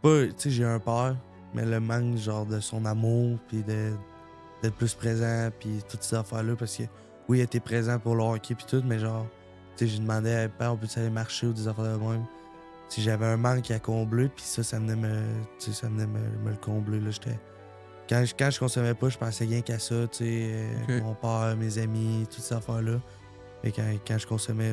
pas, tu sais, j'ai un père, mais le manque, genre, de son amour, puis d'être plus présent, puis toutes ces affaires-là, parce que, oui, il était présent pour le hockey, puis tout, mais genre, tu sais, j'ai demandé à père, on peut aller marcher ou des affaires de même. Si j'avais un manque à combler, puis ça venait tu sais, ça venait me le combler, là, j'étais... Quand je consommais pas, je pensais rien qu'à ça, tu sais, OK. mon père, mes amis, toutes ces affaires-là. Et quand je consommais,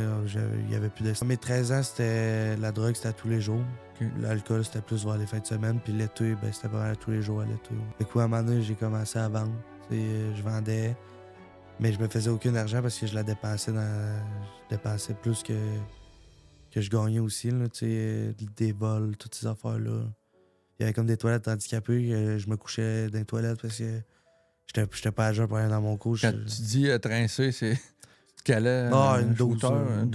il y avait plus de ça. Mes 13 ans, c'était la drogue, c'était à tous les jours. OK. L'alcool, c'était plus vers les fins de semaine. Puis l'été, ben, c'était pas mal à tous les jours à l'été. Fait que, à un moment donné, j'ai commencé à vendre. Tu sais, je vendais, mais je me faisais aucun argent parce que je dépensais plus que je gagnais aussi, là, tu sais, des vols, toutes ces affaires-là. Il y avait comme des toilettes handicapées. Je me couchais dans les toilettes parce que j'étais pas à jeun pour aller dans mon couche. Quand tu dis trincer, c'est. Tu calais Ah, un une 12. shooter,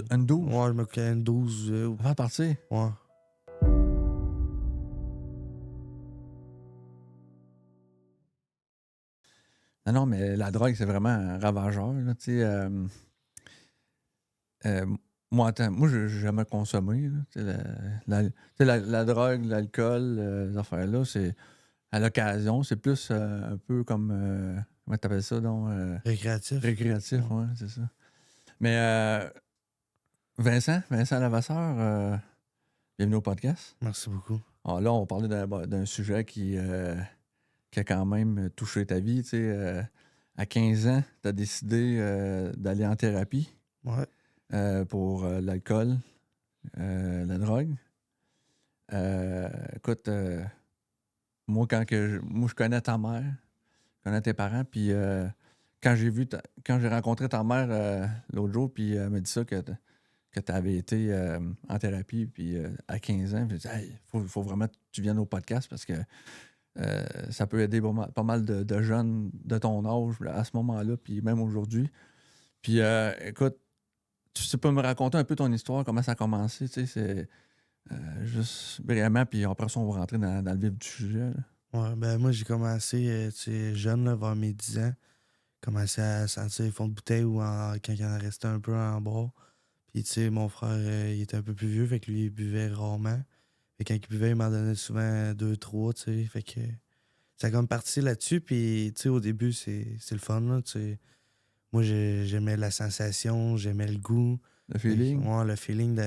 une 12? Ouais, je me couchais à une 12. Avant de partir? Ouais. Non, mais la drogue, c'est vraiment un ravageur, là, tu sais. Moi, j'ai jamais consommé, là, tu sais, la drogue, l'alcool, ces affaires-là, c'est à l'occasion. C'est plus un peu comme... comment t'appelles ça, donc? Récréatif. Récréatif, Ouais. ouais, c'est ça. Mais Vincent Lavasseur, bienvenue au podcast. Merci beaucoup. Alors là, on parlait d'un sujet qui a quand même touché ta vie. Tu sais, à 15 ans, tu as décidé d'aller en thérapie pour l'alcool, la drogue. Écoute, moi, je connais ta mère, je connais tes parents, puis quand j'ai rencontré ta mère l'autre jour, puis elle m'a dit ça, que tu avais été en thérapie, puis à 15 ans, je me dit, hey, faut vraiment que tu viennes au podcast parce que ça peut aider pas mal de jeunes de ton âge à ce moment-là, puis même aujourd'hui. Puis écoute, tu peux me raconter un peu ton histoire, comment ça a commencé, tu sais, c'est juste brièvement, puis après ça, on va rentrer dans le vif du sujet. Là. Ouais, ben moi, j'ai commencé tu sais, jeune, là, vers mes 10 ans. Commencé à sentir les fonds de bouteille ou quand il en restait un peu en bas. Puis, tu sais, mon frère, il était un peu plus vieux, fait que lui, il buvait rarement. Fait que quand il buvait, il m'en donnait souvent 2, 3, tu sais. Fait que ça a comme parti là-dessus. Puis, tu sais, au début, c'est le fun, là, tu sais. Moi, j'aimais la sensation, j'aimais le goût. Le feeling? Ouais, le feeling tu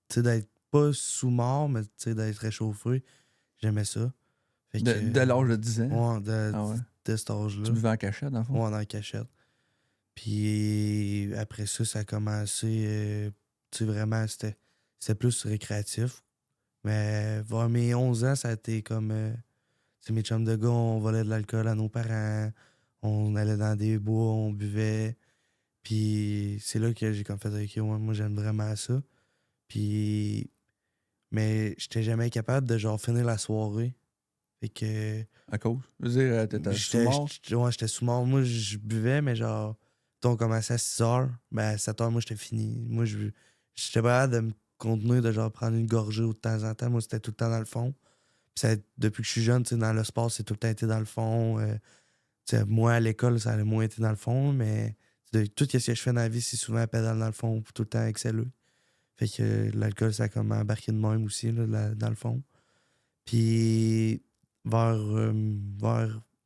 sais, d'être pas sous-mort, mais tu sais, d'être réchauffé. J'aimais ça. Fait que, Dès l'âge de 10 ans? ouais, Ah ouais? de cet âge-là. Tu buvais en cachette, dans le fond? Ouais, dans la cachette. Puis après ça a commencé, tu sais, vraiment, c'était plus récréatif. Mais vers mes 11 ans, ça a été comme, tu sais, mes chums de gars, on volait de l'alcool à nos parents, on allait dans des bois, on buvait. Puis c'est là que j'ai comme fait, OK, ouais, moi, j'aime vraiment ça. Puis, mais j'étais jamais capable de, genre, finir la soirée. Fait que... À cause? Je veux dire, t'étais sous-mort? Ouais, j'étais sous-mort. Moi, je buvais, mais genre, on commençait à 6 heures. Ben, à 7 heures, moi, j'étais fini. Moi, j'étais pas capable de me contenir, de genre prendre une gorgée ou de temps en temps. Moi, c'était tout le temps dans le fond. Puis depuis que je suis jeune, tu sais, dans le sport, c'est tout le temps été dans le fond. Tu sais, moi, à l'école, ça a moins été dans le fond, mais tout ce que je fais dans la vie, c'est souvent pédale dans le fond, puis tout le temps excelleux. Fait que l'alcool, ça a comme embarqué de même aussi, là, dans le fond. Puis vers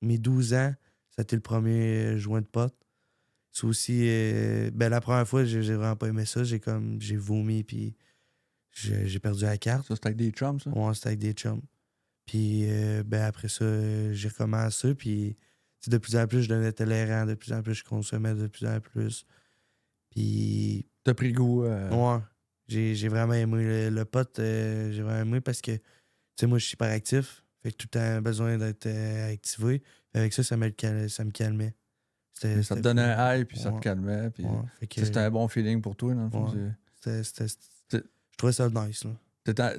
mes 12 ans, ça a été le premier joint de pote. C'est aussi. Ben, la première fois, j'ai vraiment pas aimé ça. J'ai vomi, puis j'ai perdu la carte. Ça, c'était avec des chums, ça? Ouais, c'était avec des chums. Puis ben, après ça, j'ai recommencé. Puis de plus en plus, je devenais tolérant. De plus en plus, je consommais de plus en plus. Puis. T'as pris goût. Ouais. J'ai vraiment aimé le pote. J'ai vraiment aimé parce que, tu sais, moi, je suis hyper actif. Fait que tout le temps besoin d'être activé. Puis avec ça, ça me calmait. Ça te donnait un high, puis ça te Ouais. calmait. Puis Ouais. Fait que, c'était un bon feeling pour toi, dans le fond. ouais. C'est- Je trouvais ça nice, là.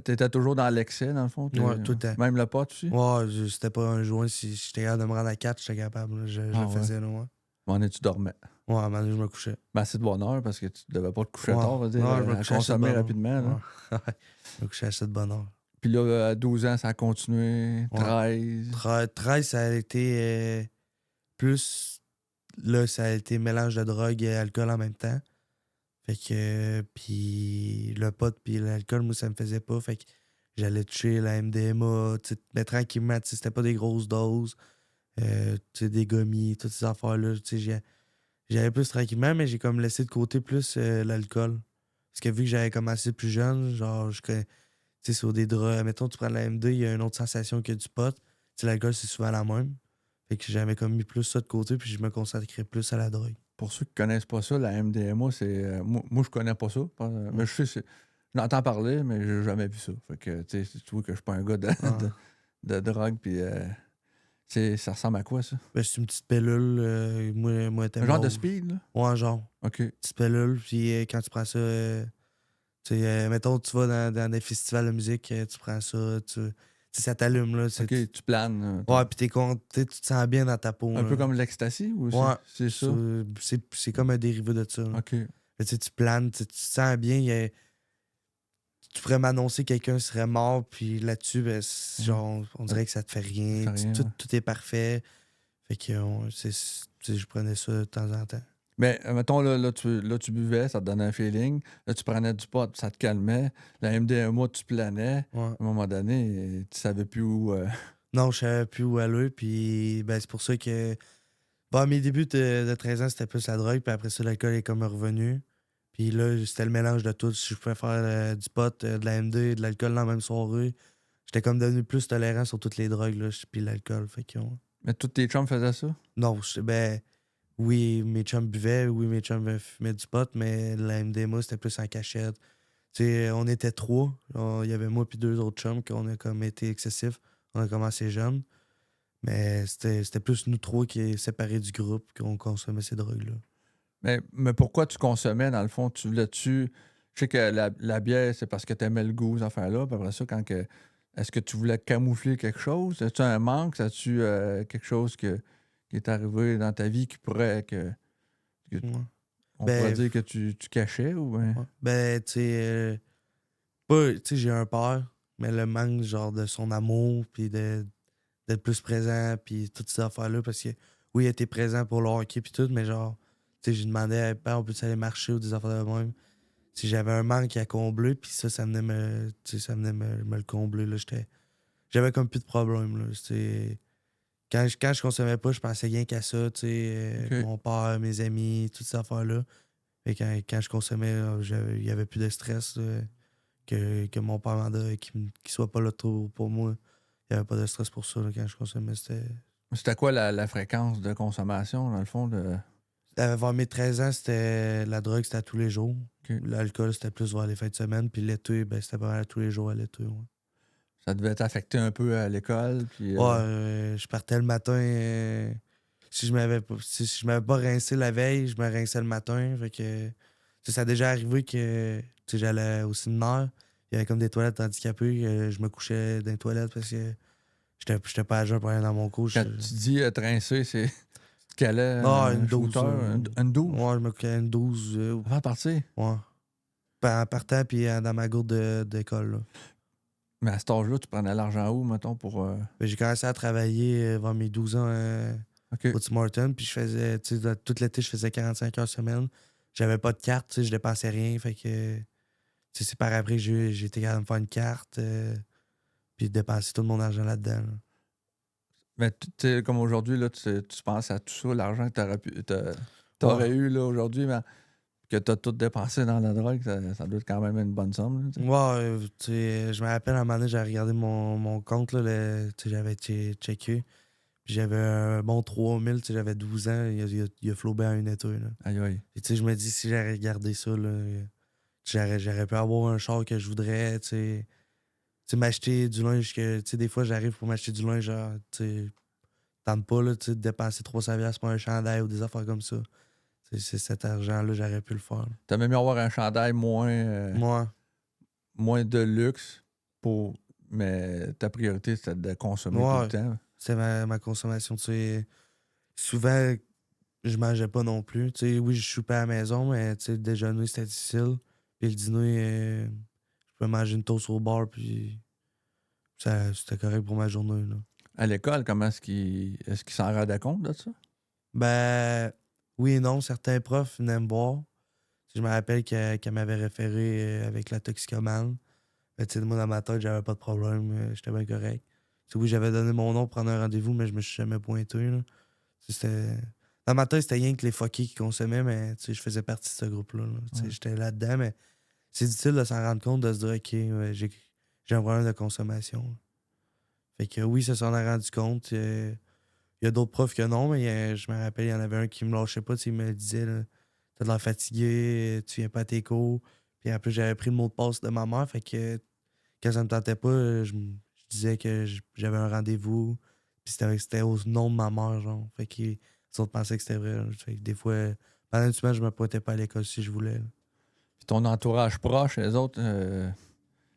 T'étais toujours dans l'excès, dans le fond? Ouais, tout le temps. Même le pot aussi? Ouais, c'était pas un joint. Si j'étais capable de me rendre à 4, j'étais capable. Là. Je le faisais, là, ouais. M'en es-tu dormais? Ouais, à un moment donné, je me couchais. Ben, c'est de bonne heure parce que tu devais pas te coucher Ouais. tard, je veux dire, Non, je me à couchais à consommer 7 bonnes rapidement. heures. Là. Ouais. Je me couchais à 7 bonnes heures. Puis là, à 12 ans, ça a continué. 13. 13, ça a été plus. Là, ça a été mélange de drogue et alcool en même temps. Fait que. Puis le pot puis l'alcool, moi, ça me faisait pas. Fait que J'allais toucher la MDMA, tu sais, mais tranquillement, tu sais, c'était pas des grosses doses. Tu sais, des gommis, toutes ces affaires-là. Tu sais, j'allais plus tranquillement, mais j'ai comme laissé de côté plus l'alcool. Parce que vu que j'avais commencé plus jeune, genre, tu sais, sur des drogues. Mettons, tu prends de la MD, il y a une autre sensation que du pot. Tu sais, l'alcool, c'est souvent la même. Fait que j'avais comme mis plus ça de côté, puis je me concentrais plus à la drogue. Pour ceux qui connaissent pas ça, la MDMA, c'est. Moi, je connais pas ça. Mais je sais, j'en entends parler, mais j'ai jamais vu ça. Fait que, tu sais, tu vois que je suis pas un gars de, Ah. de drogue, puis ça ressemble à quoi, ça? Ben, c'est une petite pilule. Moi, était Un genre de mauve. speed, là? Ouais, genre. OK. Petite pilule, puis quand tu prends ça, tu sais, mettons, tu vas dans des festivals de musique, tu prends ça, tu sais, ça t'allume, là. OK, tu planes. Ouais, puis tu te sens bien dans ta peau, Un peu là. comme l'ecstasy, ou Ouais, c'est ça? c'est comme un dérivé de ça, là. OK. Mais tu sais, tu planes, tu te sens bien. Tu pourrais m'annoncer que quelqu'un serait mort, puis là-dessus, ben, genre, on dirait que ça te fait rien. Ça fait rien, ouais. Tout est parfait. Fait que je prenais ça de temps en temps. Mais, mettons, là, tu buvais, ça te donnait un feeling. Là, tu prenais du pot, ça te calmait. La MDMA, tu planais. Ouais. À un moment donné, tu savais plus où. Non, je savais plus où aller, puis ben, c'est pour ça que. Bon, à mes débuts de 13 ans, c'était plus la drogue, puis après ça, l'alcool est comme revenu. Puis là, c'était le mélange de tout. Si je pouvais faire du pot, de la MD, de l'alcool dans la même soirée, j'étais comme devenu plus tolérant sur toutes les drogues, là, puis l'alcool. Fait que, ouais. Mais tous tes chums faisaient ça? Non, ben, oui, mes chums buvaient, oui, mes chums fumaient du pot, mais la MDMA, c'était plus en cachette. Tu sais, on était trois. Il y avait moi puis deux autres chums qu'on a comme été excessifs. On a commencé jeune. Mais c'était plus nous trois qui est séparés du groupe qu'on consommait ces drogues-là. Mais pourquoi tu consommais, dans le fond? Tu voulais-tu. Je sais que la bière, c'est parce que tu aimais le goût, ces affaires-là. Puis après ça, est-ce que tu voulais camoufler quelque chose? As-tu un manque? As-tu quelque chose qui est arrivé dans ta vie qui pourrait. Ouais. On pourrait Ben, dire que tu cachais ou bien. ouais. Ben, tu sais, tu sais, j'ai un père, mais le manque, genre, de son amour, puis d'être plus présent, puis toutes ces affaires-là, parce que, oui, il était présent pour le hockey, puis tout, mais genre, tu sais, j'ai demandé à père, on peut aller marcher ou des affaires de même. Si j'avais un manque à combler, puis ça venait tu sais, ça venait me le combler, là, j'avais comme plus de problème, là, c'est. Quand je consommais pas, je pensais rien qu'à ça, tu sais, OK. mon père, mes amis, toutes ces affaires-là. Et quand je consommais, il y avait plus de stress, là, que mon père m'en donne, qu'il soit pas là trop pour moi. Il y avait pas de stress pour ça, là, quand je consommais. C'était quoi la fréquence de consommation, dans le fond? Vers mes 13 ans, c'était la drogue, c'était à tous les jours. OK. L'alcool, c'était plus vers les fins de semaine. Puis l'été, ben, c'était pas mal à tous les jours à l'été, ouais. Ça devait t'affecter un peu à l'école. Puis, Ouais, je partais le matin. Si je m'avais pas rincé la veille, je me rinçais le matin. Fait que, tu sais, ça a déjà arrivé que tu sais, j'allais au séminaire. Il y avait comme des toilettes handicapées. Je me couchais dans les toilettes parce que j'étais pas à jeun pour aller dans mon cours. quand tu dis trincer, c'est. Tu calais Non, un une 12. shooter, une 12? Ouais, je me couchais à une 12. Avant de partir? Ouais. En partant, puis dans ma gourde d'école, là. Mais à cet âge-là, tu prenais l'argent où, mettons, pour. Ben, j'ai commencé à travailler vers mes 12 ans OK. au Tim Hortons, puis je faisais, tu sais, tout l'été, je faisais 45 heures semaine. J'avais pas de carte, tu sais, je dépensais rien, fait que, tu sais, c'est par après que j'ai été capable de me faire une carte, puis de dépenser tout mon argent là-dedans, là. Mais tu sais, comme aujourd'hui, là, tu penses à tout ça, l'argent que t'aurais Ouais. eu là, aujourd'hui, mais que t'as tout dépensé dans la drogue, ça doit être quand même une bonne somme. Là, tu sais. Ouais, tu sais, je me rappelle, à un moment donné, j'ai regardé mon compte, là, tu sais, j'avais checké, puis j'avais un bon 3000, tu sais, j'avais 12 ans, il a flobé en une été, là. Aïe, aïe. Et tu sais, je me dis, si j'avais regardé ça, là, j'aurais pu avoir un char que je voudrais, tu sais. Tu sais, m'acheter du linge que, tu sais, des fois, j'arrive pour m'acheter du linge, genre, tu sais, tente pas, là, tu sais, de dépenser 300$ pour un chandail ou des affaires comme ça. Tu sais, c'est cet argent-là, j'aurais pu le faire, là. T'as même mieux avoir un chandail Moi, moins de luxe, mais ta priorité, c'était de consommer tout le ouais, temps. c'est ma consommation, tu sais. Souvent, je mangeais pas non plus. Tu sais, oui, je soupais à la maison, mais, tu sais, le déjeuner, c'était difficile. Puis le dîner, je pouvais manger une toast au bar, puis c'était correct pour ma journée, là. À l'école, comment est-ce qu'ils s'en rendaient compte de ça? Ben, oui et non. Certains profs venaient me voir. Je me rappelle qu'elle m'avait référé avec la toxicomane. Mais tu sais, moi, dans ma tête, j'avais pas de problème. J'étais bien correct. Tu sais, oui, j'avais donné mon nom pour prendre un rendez-vous, mais je me suis jamais pointé. Là. Tu sais, dans ma tête, c'était rien que les fuckers qui consommaient, mais tu sais, je faisais partie de ce groupe-là. Là. Tu sais, Ouais. j'étais là-dedans, mais c'est difficile de s'en rendre compte, de se dire, OK, ouais, j'ai un problème de consommation. Là. Fait que oui, ça s'en a rendu compte. Il y a d'autres profs que non, mais je me rappelle, il y en avait un qui me lâchait pas. Tu sais, il me disait, là, t'as de l'air fatigué, tu viens pas à tes cours. Puis après, j'avais pris le mot de passe de ma mère. Fait que quand ça me tentait pas, je disais que j'avais un rendez-vous. Puis c'était au nom de ma mère, genre. Fait que les autres pensaient que c'était vrai. Là. Fait que des fois, pendant une semaine, je me pointais pas à l'école si je voulais. Là. Puis ton entourage proche, les autres,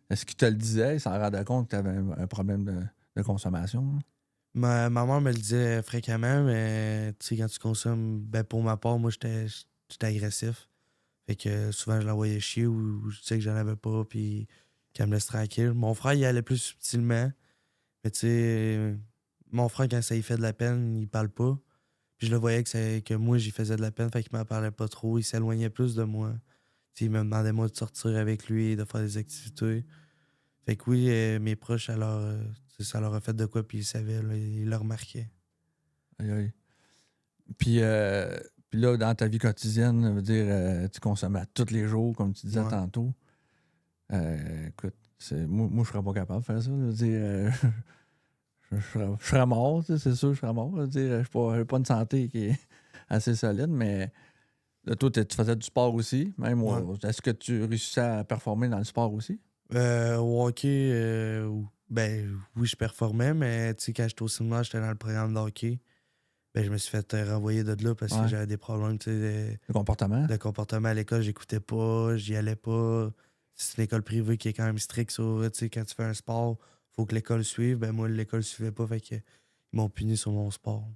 est-ce qu'ils te le disaient? Ils s'en rendaient compte que tu avais un problème de consommation? Là? Ma mère me le disait fréquemment, mais tu sais, quand tu consommes, ben pour ma part, moi, j'étais agressif. Fait que souvent, je l'envoyais chier ou je sais que j'en avais pas, puis qu'elle me laisse tranquille. Mon frère, il allait plus subtilement. Mais tu sais, mon frère, quand ça lui fait de la peine, il parle pas. Puis je le voyais que moi, j'y faisais de la peine, fait qu'il m'en parlait pas trop. Il s'éloignait plus de moi. Tu sais, il me demandait, moi, de sortir avec lui, de faire des activités. Fait que oui, mes proches, alors, ça leur a fait de quoi, puis ils savaient, là, ils le remarquaient. Aïe, aïe. Puis, puis là, dans ta vie quotidienne, ça veut dire, tu consommais à tous les jours, comme tu disais Ouais. tantôt. Écoute, moi, je serais pas capable de faire ça. Je veux dire, je serais mort, tu sais, c'est sûr, je serais mort. Je veux dire, j'ai pas une santé qui est assez solide, mais là, toi, tu faisais du sport aussi. Même, Ouais. est-ce que tu réussissais à performer dans le sport aussi? Au hockey, ben oui, je performais, mais tu sais, quand j'étais au cinéma, j'étais dans le programme de hockey. Ben, je me suis fait renvoyer de là parce que Ouais. j'avais des problèmes, tu sais, Le comportement? de comportement à l'école. J'écoutais pas, j'y allais pas. C'est une école privée qui est quand même stricte sur, tu sais, quand tu fais un sport, faut que l'école suive. Ben, moi, l'école suivait pas, fait que ils m'ont puni sur mon sport.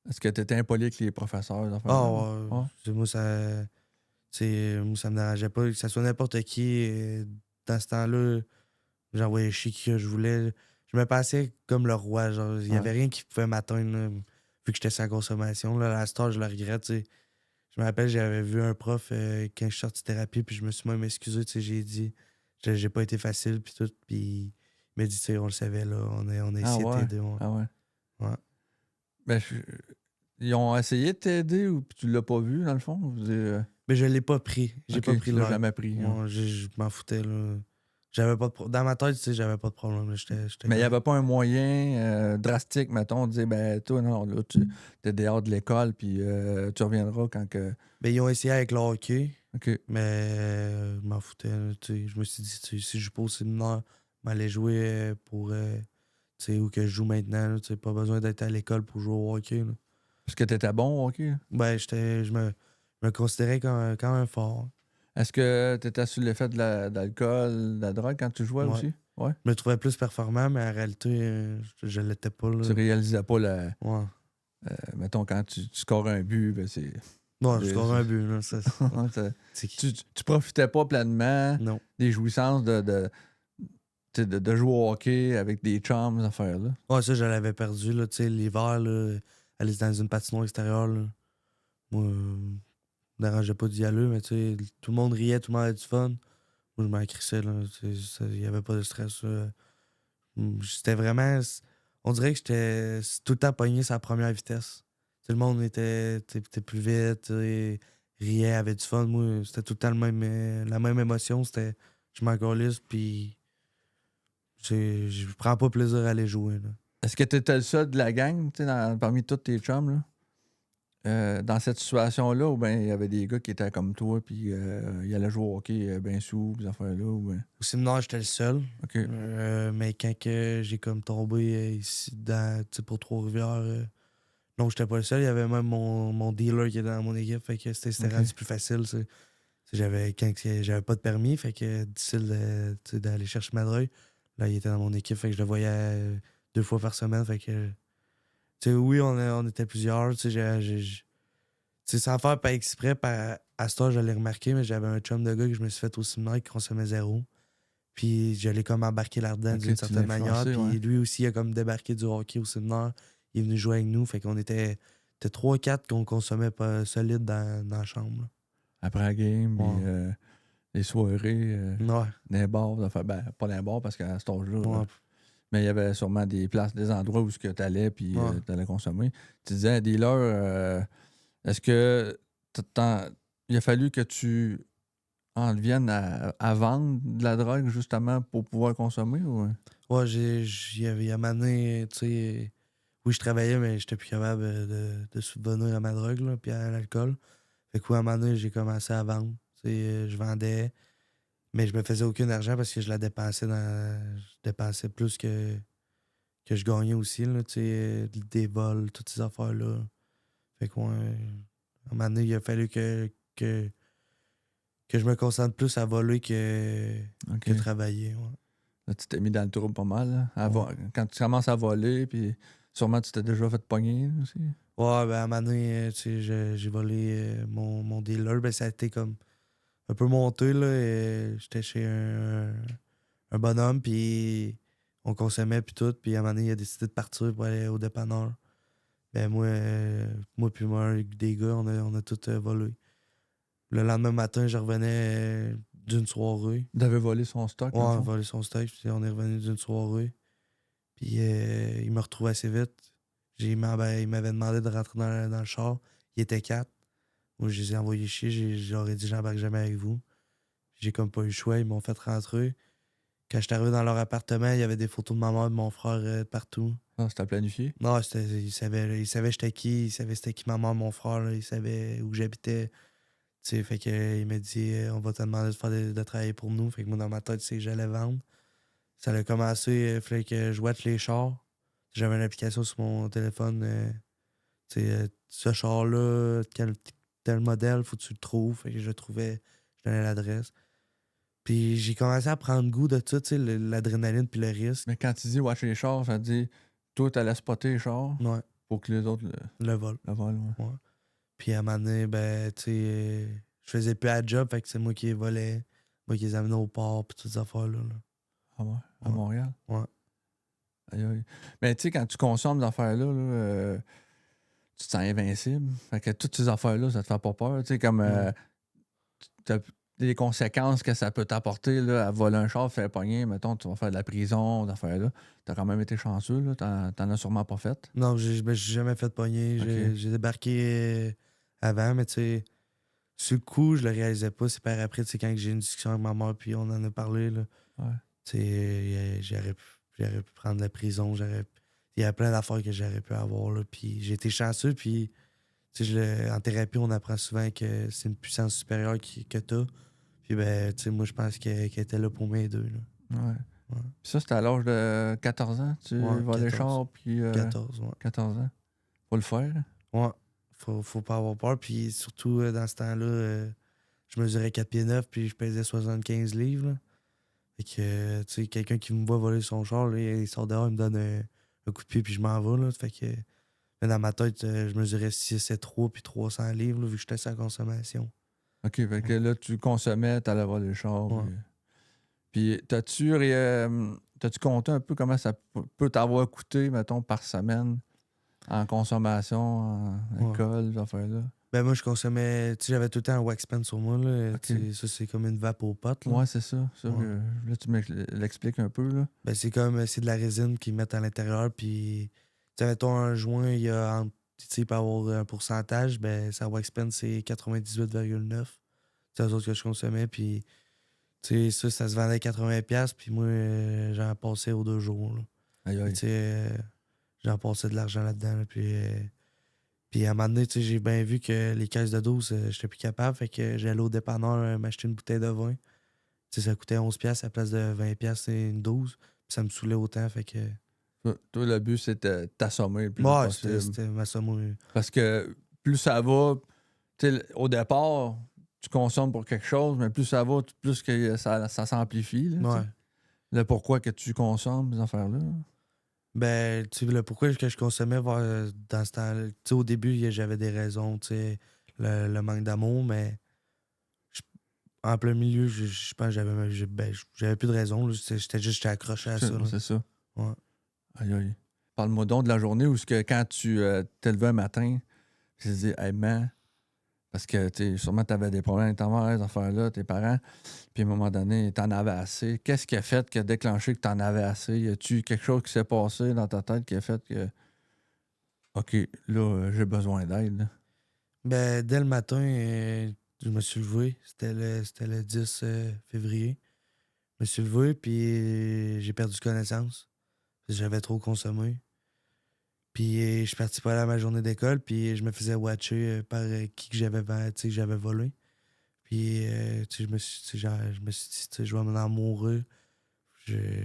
Est-ce que tu étais impoli avec les professeurs, ces affaires-là? Ah, ouais, Ouais. moi, moi, ça me dérangeait pas. Que ça soit n'importe qui, dans ce temps-là, j'envoyais chier qui que je voulais. Je me passais comme le roi. Genre, il y Ouais. avait rien qui pouvait m'atteindre, là, vu que j'étais sans consommation. Là, à la star, je le regrette, tu sais. Je me rappelle, j'avais vu un prof quand je suis sorti de thérapie, puis je me suis même excusé, tu sais, j'ai dit, j'ai pas été facile, puis tout, puis il m'a dit, tu sais, on le savait, là, on a Ah essayé de ouais? t'aider, Ah ouais. ouais. Ben, ils ont essayé de t'aider ou tu l'as pas vu, dans le fond? Mais je l'ai pas pris, j'ai OK, pas pris tu l'as l'aide. jamais pris. Hein. Moi, je m'en foutais, là. J'avais pas de Dans ma tête, tu sais, j'avais pas de problème, là, j'étais Mais il n'y correct. avait pas un moyen drastique, mettons, de dire, ben, toi, non, là, tu es dehors de l'école, puis tu reviendras quand que. Ben, ils ont essayé avec le hockey, OK. mais je m'en foutais, là, tu sais. Je me suis dit, tu sais, si je joue pas au séminaire, m'aller jouer pour, tu sais, où que je joue maintenant, là, tu sais, pas besoin d'être à l'école pour jouer au hockey, là. Parce que tu étais bon, OK. Ben, je me considérais quand même fort. Est-ce que tu étais sur l'effet d'alcool, de la drogue quand tu jouais Ouais. aussi? Ouais. Je me trouvais plus performant, mais en réalité, je l'étais pas, Tu là. réalisais pas Ouais. mettons, quand tu scores un but, ben, c'est. Bon, je c'est- score un but, là. C'est- tu profitais pas pleinement Non. des jouissances de jouer au hockey avec des chums, ces affaires-là. Ouais, ça, je l'avais perdu, là. Tu sais, l'hiver, là, aller dans une patinoire extérieure, là. Moi, me dérangeait pas d'y aller, mais tu sais, tout le monde riait, tout le monde avait du fun. Moi, je m'en crissais, là. Il y avait pas de stress, là. C'était vraiment. On dirait que j'étais tout le temps pogné sur la première vitesse. Tout le monde était plus vite, tu sais, riait, avait du fun. Moi, c'était tout le temps la même émotion. C'était je m'en calisse, puis je prends pas plaisir à aller jouer. Là. Est-ce que tu étais le seul de la gang, tu sais, parmi tous tes chums, là? Dans cette situation-là, ou bien il y avait des gars qui étaient comme toi, puis ils allaient jouer au hockey bien sous, ces affaires-là, ou bien. Au séminaire, j'étais le seul. OK. Mais quand que j'ai comme tombé ici tu sais, pour Trois-Rivières, non, j'étais pas le seul. Il y avait même mon dealer qui était dans mon équipe. Fait que c'était OK. rendu plus facile. Tu sais. J'avais pas de permis, fait que difficile tu sais, d'aller chercher ma drogue. Là, il était dans mon équipe, fait que je le voyais 2 fois par semaine. Fait que, tu sais, oui, on était plusieurs. Tu sais, tu sais, sans faire pas exprès, à ce temps, je l'ai remarqué, mais j'avais un chum de gars que je me suis fait au séminaire qui consommait zéro. Puis je l'ai comme embarqué là-dedans OK, d'une tu l'as certaine manière. influencé, ouais. Puis lui aussi, il a comme débarqué du hockey au séminaire. Il est venu jouer avec nous. Fait qu'on était 3-4 qu'on consommait pas solide dans la chambre. Là. Après la game, puis Ouais. les soirées, Ouais. dans les bars, ben, pas dans les bars parce qu'à cet âge-là, Ouais. mais il y avait sûrement des places, des endroits où tu allais puis Ouais. tu allais consommer. Tu disais, dealer, est-ce que il a fallu que tu en deviennes à vendre de la drogue justement pour pouvoir consommer ou? Ouais, il y avait un moment donné, tu sais, oui, je travaillais, mais j'étais plus capable de subvenir à ma drogue, là, puis à l'alcool. Fait que, ouais, à un moment donné, j'ai commencé à vendre. Tu sais, je vendais, mais je me faisais aucun argent parce que je la dépensais je dépensais plus que je gagnais aussi, là, tu sais, des vols, toutes ces affaires-là. Fait que, ouais, à un moment donné, il a fallu que je me concentre plus à voler OK. que travailler, ouais. Là, tu t'es mis dans le trouble pas mal. Là. Ouais. Quand tu commences à voler, puis sûrement tu t'es déjà fait pogner aussi. Ouais, ben, à un moment donné, tu sais, j'ai volé mon dealer. Ben, ça a été comme un peu monté, là. J'étais chez un bonhomme, puis on consommait, puis tout. Puis à un moment donné, il a décidé de partir pour aller au dépanneur. Ben, moi puis moi, des gars, on a tout volé. Le lendemain matin, je revenais d'une soirée. D'avait volé son stock, Ouais, dans le on a fond. volé son steak, puis on est revenu d'une soirée. Puis il me retrouvait assez vite. Il m'avait demandé de rentrer dans le char. Il était 4. Moi, je les ai envoyés chier. J'aurais dit, j'embarque jamais avec vous. J'ai comme pas eu le choix. Ils m'ont fait rentrer. Quand je suis arrivé dans leur appartement, il y avait des photos de ma mère et de mon frère partout. Ah, c'était planifié. Non, ils savaient j'étais qui. Ils savaient c'était qui ma mère, mon frère. Là. Ils savaient où j'habitais. Tu sais, fait que, il m'a dit, on va te demander de travailler pour nous. Fait que moi, dans ma tête, c'est que j'allais vendre. Ça a commencé, il fallait que je watch les chars. J'avais une application sur mon téléphone. Tu sais, ce char-là, tel modèle, faut que tu le trouves. Fait que je le trouvais, je donnais l'adresse. Puis j'ai commencé à prendre goût de tout, tu sais, l'adrénaline puis le risque. Mais quand tu dis watch les chars, ça dit toi, t'allais spotter les chars Ouais, pour que les autres le vol. le volent. Ouais. Ouais. Puis à un moment donné, ben, tu sais, je faisais plus la job, fait que c'est moi qui les volais, moi qui les amenais au port, puis toutes ces affaires-là. Là. Ah ouais, à Ouais. Montréal. Ouais. Aïe, aïe. Mais tu sais, quand tu consommes ces affaires-là, tu te sens invincible. Fait que toutes ces affaires-là, ça te fait pas peur. Tu sais, comme t'as les conséquences que ça peut t'apporter là, à voler un char, faire pogner, mettons, tu vas faire de la prison, des affaires-là. T'as quand même été chanceux, là. T'en as sûrement pas fait. Non, j'ai jamais fait de pogner. OK. J'ai débarqué avant, mais tu sais, sur le coup, je le réalisais pas. C'est par après, tu sais, quand j'ai eu une discussion avec ma mère, puis on en a parlé, là. Ouais. Tu sais, j'aurais pu prendre la prison, il y a plein d'affaires que j'aurais pu avoir, là. Puis j'ai été chanceux, puis, tu sais, en thérapie, on apprend souvent que c'est une puissance supérieure que t'as. Puis, ben, tu sais, moi, je pense qu'elle était là pour m'aider, là. Ouais. Ouais. Puis ça, c'était à l'âge de 14 ans. Tu Ouais, volais les 14. chars, puis 14, ouais. 14 ans. Faut le faire. Ouais. Faut pas avoir peur. Puis surtout, dans ce temps-là, je mesurais 4 pieds 9 puis je pesais 75 livres, là. Fait que, tu sais, quelqu'un qui me voit voler son char, là, il sort dehors, il me donne un coup de pied, puis je m'en vais, là. Fait que, mais dans ma tête, je mesurais 6 et 3 puis 300 livres, là, vu que j'étais sur la consommation. OK, fait que là, tu consommais, t'allais voler le char. Ouais. Puis t'as-tu compté un peu comment ça peut t'avoir coûté, mettons, par semaine en consommation, en Ouais. alcool, ces affaires-là? Ben, moi, je consommais, tu sais, j'avais tout le temps un wax pen sur moi, là. OK. Tu sais, ça, c'est comme une vape au pot, là. Ouais, c'est ça. Ouais. Là, tu l'expliques un peu, là. Ben, c'est de la résine qu'ils mettent à l'intérieur, puis, tu sais, mettons, un joint, il y a, tu sais, il peut avoir un pourcentage, ben, sa wax pen, c'est 98,9. C'est eux autres que je consommais, puis, tu sais, ça se vendait à 80$, puis moi, j'en passais aux 2 jours, là. Aïe, Puis, aïe. tu sais, j'en passais de l'argent là-dedans, là, puis à un moment donné, tu sais, j'ai bien vu que les caisses de 12, j'étais plus capable, fait que j'allais au dépanneur m'acheter une bouteille de vin. Tu sais, ça coûtait 11$ à la place de 20$, c'est une 12. Puis ça me saoulait autant, fait que... Toi, le but, c'était de t'assommer le plus vite Ouais, possible. c'était ma somme. Parce que plus ça va, tu sais, au départ, tu consommes pour quelque chose, mais plus ça va, plus que ça s'amplifie, là, tu sais. Ouais. Le pourquoi que tu consommes, ces affaires-là. Ben, tu sais, le pourquoi que je consommais dans ce temps. Tu sais, au début, j'avais des raisons, tu sais, le manque d'amour, mais je- en plein milieu, je pense que j'avais plus de raison, là. J'étais accroché à ça, là. C'est ça. Ouais. Aïe, aïe. Parle-moi donc de la journée où quand tu t'es levé un matin, tu te dis, hey man, Parce que, tu sais, sûrement, tu avais des problèmes avec ta mère, ces affaires-là, tes parents. Puis, à un moment donné, tu en avais assez. Qu'est-ce qui a fait, qui a déclenché que tu en avais assez? Y a-tu quelque chose qui s'est passé dans ta tête qui a fait que, OK, là, j'ai besoin d'aide, là? Ben, dès le matin, je me suis levé. C'était le 10 février. Je me suis levé, puis j'ai perdu connaissance. Parce que j'avais trop consommé. Puis je suis parti pour aller à ma journée d'école, puis je me faisais watcher par qui que j'avais volé. Puis tu sais, je me suis dit, tu sais, je vais m'en mourir.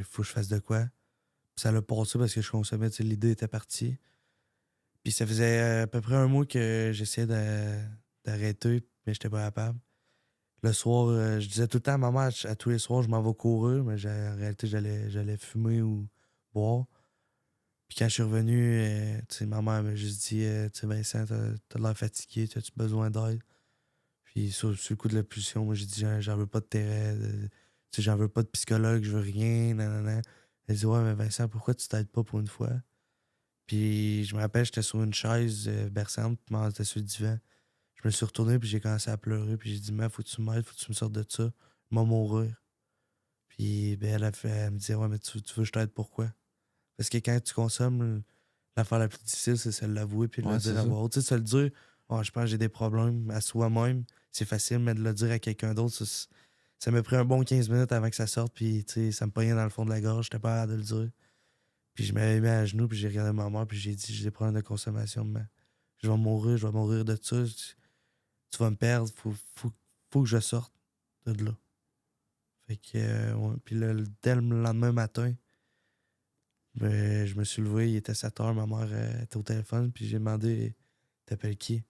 Faut que je fasse de quoi. Puis ça l'a passé parce que je consommais, tu sais, l'idée était partie. Puis ça faisait à peu près un mois que j'essayais d'arrêter, mais j'étais pas capable. Le soir, je disais tout le temps à ma mère, à tous les soirs, je m'en vais courir, mais en réalité, j'allais fumer ou boire. Puis quand je suis revenu, tu sais, ma mère m'a juste dit, tu sais, Vincent, t'as l'air fatigué, t'as-tu besoin d'aide? Puis sur le coup de la pulsion, moi, j'ai dit, j'en veux pas de terrain, tu sais, j'en veux pas de psychologue, je veux rien, nanana. Elle dit, ouais, mais Vincent, pourquoi tu t'aides pas pour une fois? Puis je me rappelle, j'étais sur une chaise berçante, puis maman était sur le divan. Je me suis retourné, puis j'ai commencé à pleurer, puis j'ai dit, mais faut que tu m'aides, faut que tu me sortes de ça, je vais mourir. Puis ben, elle me disait, ouais, mais tu veux que je t'aide pourquoi? Parce que quand tu consommes, l'affaire la plus difficile, c'est se l'avouer puis de le Ouais, dire c'est à ça. voix haute. Tu sais, se le dire, oh, je pense que j'ai des problèmes à soi-même, c'est facile, mais de le dire à quelqu'un d'autre, ça m'a pris un bon 15 minutes avant que ça sorte, puis tu sais, ça me pognait dans le fond de la gorge, j'étais pas hâte de le dire. Puis je m'avais mis à genoux, puis j'ai regardé ma mère, puis j'ai dit, j'ai des problèmes de consommation, mais je vais mourir de ça, tu vas me perdre, faut que je sorte de là. Fait que, ouais. Puis dès le lendemain matin, ben, je me suis levé, il était 7 heures, ma mère était au téléphone, puis j'ai demandé, t'appelles qui?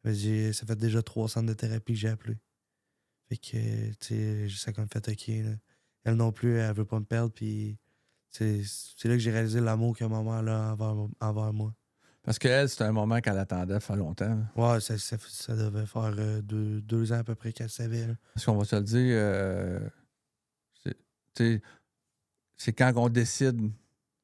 Elle m'a dit, ça fait déjà 3 centres de thérapie que j'ai appelé. Fait que, tu sais, ça comme fait OK, là. Elle non plus, elle veut pas me perdre, puis c'est là que j'ai réalisé l'amour que ma mère a envers moi. Parce qu'elle, c'était un moment qu'elle attendait, ça fait longtemps, là. Ouais, ça devait faire 2 ans à peu près qu'elle savait, là. Parce qu'on va se le dire, c'est, tu sais, c'est quand on décide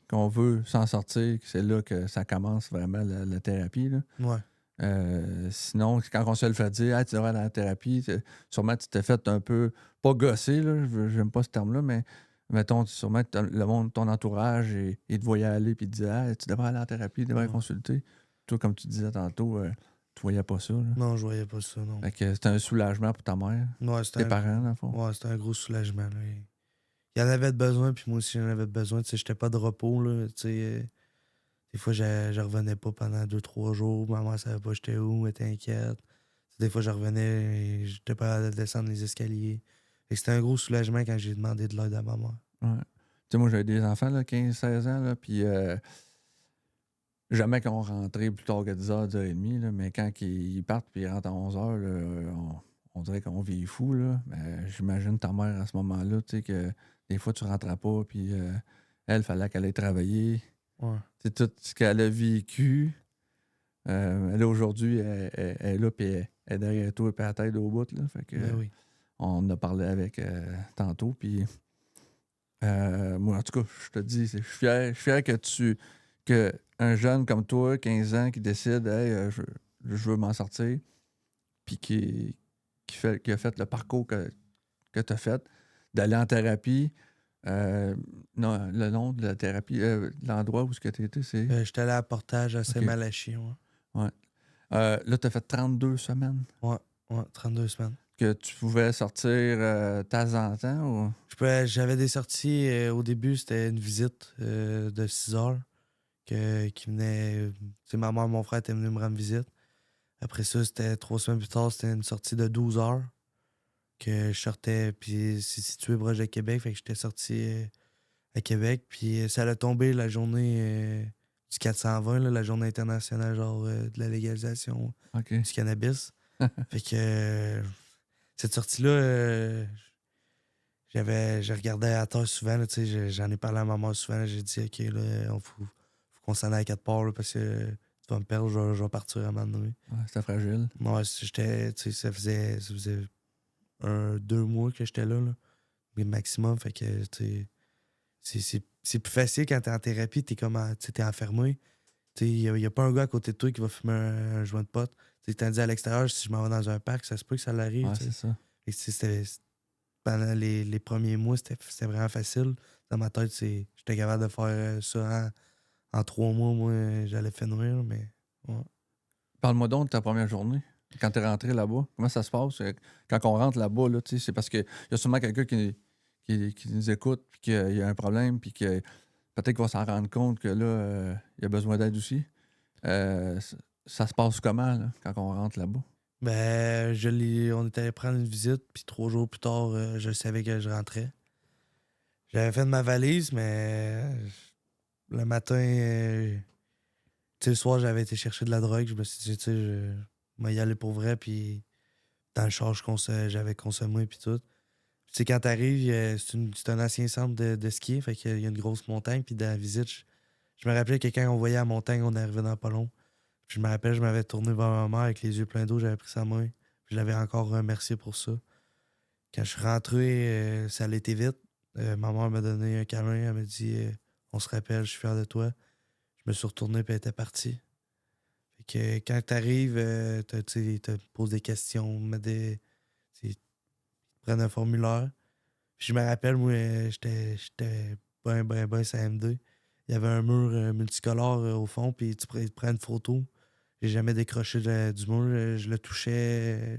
qu'on veut s'en sortir que c'est là que ça commence vraiment la thérapie, là. Ouais. Sinon, quand on se le fait dire, hey, tu devrais aller dans la thérapie, sûrement tu t'es fait un peu, pas gosser, là, j'aime pas ce terme-là, mais mettons, sûrement que le monde, ton entourage, il te voyait aller puis il te disait, hey, tu devrais aller en thérapie, tu devrais Ouais. consulter. Toi, comme tu disais tantôt, tu voyais pas ça, là. Non, je voyais pas ça, non. Fait que c'était un soulagement pour ta mère, Ouais, tes parents, dans le fond. c'était un gros soulagement, là. Il y en avait de besoin, puis moi aussi, j'en avais besoin. Tu sais, j'étais pas de repos, là. Tu sais, des fois, je revenais pas pendant 2, 3 jours. Ma mère savait pas j'étais où, elle était inquiète. Des fois, je revenais et j'étais pas capable de descendre les escaliers. Fait que c'était un gros soulagement quand j'ai demandé de l'aide à ma mère. Ouais. Tu sais, moi, j'avais des enfants, là, 15, 16 ans, là, puis jamais qu'on rentrait plus tard que 10h, 10h30, là, mais quand ils partent puis ils rentrent à 11h, là, on dirait qu'on vit fou, là. Mais j'imagine ta mère à ce moment-là, tu sais, que des fois, tu rentrais pas, puis elle, fallait qu'elle aille travailler. Ouais. C'est tout ce qu'elle a vécu. Elle, aujourd'hui, elle est là, puis elle est derrière toi, puis elle tête au bout, là. Fait que, Ben oui. on a parlé avec tantôt, puis moi, en tout cas, je te dis, je suis fier que un jeune comme toi, 15 ans, qui décide, hey, je veux m'en sortir, puis qui a fait le parcours que tu as fait, d'aller en thérapie. Non, le nom de la thérapie, l'endroit où tu étais, c'est. J'étais allé à Portage à OK. Saint-Malachie, ouais. Ouais. Là, tu as fait 32 semaines Ouais, ouais, 32 semaines. que tu pouvais sortir de temps en temps ou. J'avais des sorties, au début, c'était une visite de 6 heures qui venait. Tu sais, ma mère et mon frère étaient venus me rendre visite. Après ça, c'était 3 semaines plus tard, c'était une sortie de 12 heures que je sortais. Puis c'est situé proche de Québec, fait que j'étais sorti à Québec. Puis ça allait tomber la journée du 420, là, la journée internationale genre de la légalisation OK. du cannabis. Fait que cette sortie-là, je regardais à terre souvent, là, tu sais, j'en ai parlé à ma mère souvent, j'ai dit, OK, là, faut qu'on s'en aille à 4 parts, là, parce que tu vas me perdre, je vais partir à un moment donné. Ouais, c'était fragile. Moi, j'étais, tu sais, ça faisait 2 mois que j'étais là, mais maximum, fait que, tu sais, c'est plus facile quand t'es en thérapie, t'es comme, tu sais, t'es enfermé. Tu sais, y a pas un gars à côté de toi qui va fumer un joint de pote. Tandis à l'extérieur, si je m'en vais dans un parc, ça se peut que ça l'arrive. Ouais, c'est ça. Et pendant les premiers mois, c'était vraiment facile. Dans ma tête, j'étais capable de faire ça en 3 mois. Moi, j'allais finir, mais ouais. Parle-moi donc de ta première journée. Quand tu es rentré là-bas, comment ça se passe? Quand on rentre là-bas, là, c'est parce qu'il y a sûrement quelqu'un qui nous écoute, puis qu'il y a un problème, puis que peut-être qu'il va s'en rendre compte que là, il y a besoin d'aide aussi. Ça se passe comment là, quand on rentre là-bas? Ben, on était allé prendre une visite, puis 3 jours plus tard, je savais que je rentrais. J'avais fait de ma valise, mais le matin, le soir, j'avais été chercher de la drogue. Je me suis dit, je vais y aller pour vrai, puis dans le char, j'avais consommé, puis tout. Puis, quand t'arrives, c'est un ancien centre de ski, fait qu'il y a une grosse montagne, puis dans la visite, je me rappelais que quand on voyait la montagne, on arrivait dans pas long. Puis je me rappelle, je m'avais tourné vers ma mère avec les yeux pleins d'eau, j'avais pris sa main. Puis je l'avais encore remercié pour ça. Quand je suis rentré, ça allait été vite. Ma mère m'a donné un câlin, elle m'a dit on se rappelle, je suis fier de toi. Je me suis retourné, puis elle était partie. Fait que quand t'arrives, tu te poses des questions, ils te prennent un formulaire. Puis je me rappelle, moi, j'étais ben CM2. Il y avait un mur multicolore au fond, puis tu prends une photo. J'ai jamais décroché du mur. Je le touchais.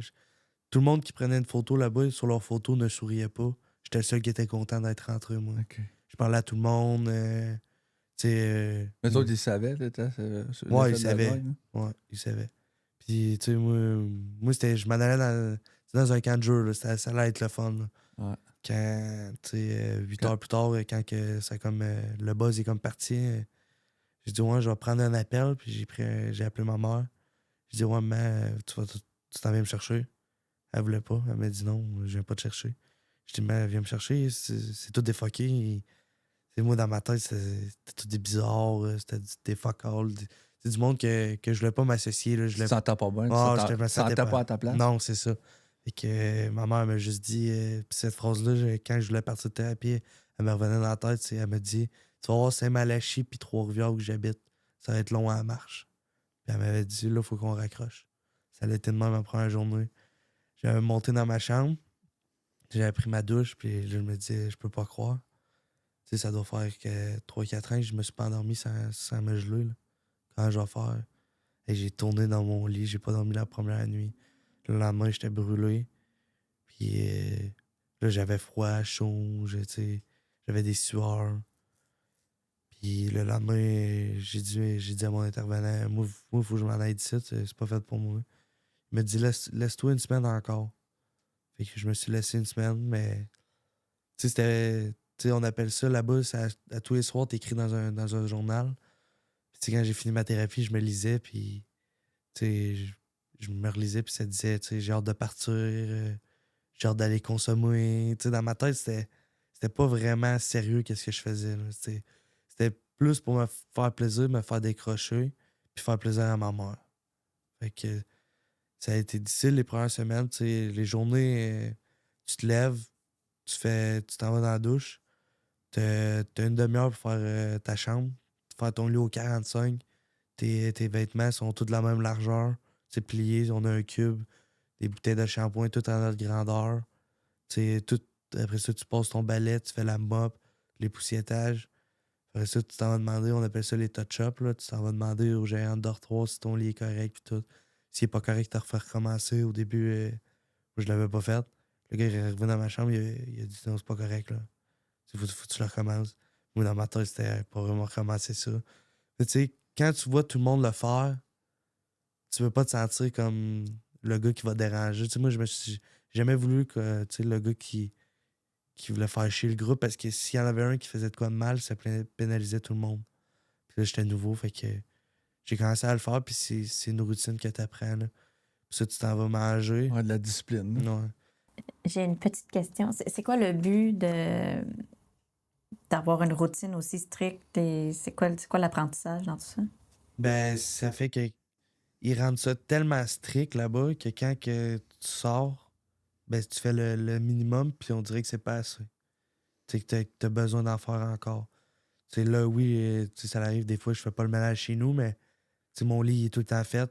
Tout le monde qui prenait une photo là-bas, sur leur photo, ne souriait pas. J'étais le seul qui était content d'être rentré, moi. OK. Je parlais à tout le monde. Tu sais. Mais autres, ils savaient sur Ouais, ils l'effet de la savaient. drogue. Hein? Ouais, ils savaient. Puis, tu sais, moi je m'en allais dans un camp de jeu. Là. Ça allait être le fun. Là. Ouais. Quand, tu sais, 8 Quand- heures plus tard, quand le buzz est comme parti, j'ai dit, ouais, je vais prendre un appel. Puis j'ai appelé ma mère. J'ai dit, ouais, maman, tu t'en viens me chercher. Elle voulait pas. Elle m'a dit, non, je viens pas te chercher. J'ai dit, mais viens me chercher. C'est tout défoqué. Moi, dans ma tête, c'était tout des bizarres. C'était des fuck all. C'est du monde que je voulais pas m'associer. Là. Je Tu te voulais sentais pas bien, Ah, tu je me te sentais sentais pas pas. à ta place. Non, c'est ça. Fait que ma mère m'a juste dit, puis cette phrase-là, quand je voulais partir de thérapie, elle me revenait dans la tête, elle m'a dit, tu vas voir Saint-Malachie puis Trois-Rivières où j'habite, ça va être long à la marche. Puis elle m'avait dit, là, il faut qu'on raccroche. Ça allait été de même ma première journée. J'avais monté dans ma chambre, j'avais pris ma douche, puis là, je me disais, je peux pas croire. Tu sais, ça doit faire que 3-4 ans que je me suis pas endormi sans me geler. Là. Comment je vais faire? Et j'ai tourné dans mon lit, j'ai pas dormi la première nuit. Le lendemain, j'étais brûlé. Puis là, j'avais froid, chaud, j'avais des sueurs. Puis le lendemain, j'ai dit à mon intervenant, moi, il faut que je m'en aille d'ici, c'est pas fait pour moi. Il m'a dit, laisse-toi une semaine encore. Fait que je me suis laissé une semaine, mais tu sais, on appelle ça là-bas, à tous les soirs, t'écris dans un journal. Puis tu sais, quand j'ai fini ma thérapie, je me lisais, puis tu sais, je me relisais, puis ça disait, tu sais, j'ai hâte de partir, j'ai hâte d'aller consommer. Tu sais, dans ma tête, c'était pas vraiment sérieux qu'est-ce que je faisais. Là. C'était plus pour me faire plaisir, me faire décrocher, puis faire plaisir à ma mère. Fait que ça a été difficile les premières semaines. Tu sais, les journées, tu te lèves, tu t'en vas dans la douche, t'as une demi-heure pour faire ta chambre, faire ton lit au 45. Tes vêtements sont tous de la même largeur. C'est plié, on a un cube, des bouteilles de shampoing toutes en notre grandeur. Tout, après ça, tu passes ton balai, tu fais la mop, les poussiétages. Après ça, tu t'en vas demander, on appelle ça les touch-ups. Tu t'en vas demander au gérant de dortoir si ton lit est correct. Puis tout. S'il est pas correct, tu refais recommencer. Au début, je l'avais pas fait. Le gars, il est arrivé dans ma chambre, il a dit non, c'est pas correct. Là. Faut que tu le recommences. Moi, dans ma tête, c'était pas vraiment recommencer ça. Mais tu sais, quand tu vois tout le monde le faire, tu veux pas te sentir comme le gars qui va déranger. Tu sais, moi, je me suis jamais voulu que le gars qui voulait faire chier le groupe parce que s'il y en avait un qui faisait de quoi de mal, ça pénalisait tout le monde. Puis là, j'étais nouveau, fait que j'ai commencé à le faire, puis c'est une routine que t'apprends. Là. Puis ça, tu t'en vas manger. Ouais, de la discipline. Là. Ouais. J'ai une petite question. C'est quoi le but d'avoir une routine aussi stricte et c'est quoi l'apprentissage dans tout ça? Ben, ça fait que ils rendent ça tellement strict là-bas que quand que tu sors, ben, tu fais le minimum, puis on dirait que c'est pas assez. Tu sais, que t'as besoin d'en faire encore. Tu sais, là, oui, ça arrive des fois, je fais pas le ménage chez nous, mais tu sais, mon lit il est tout le temps fait.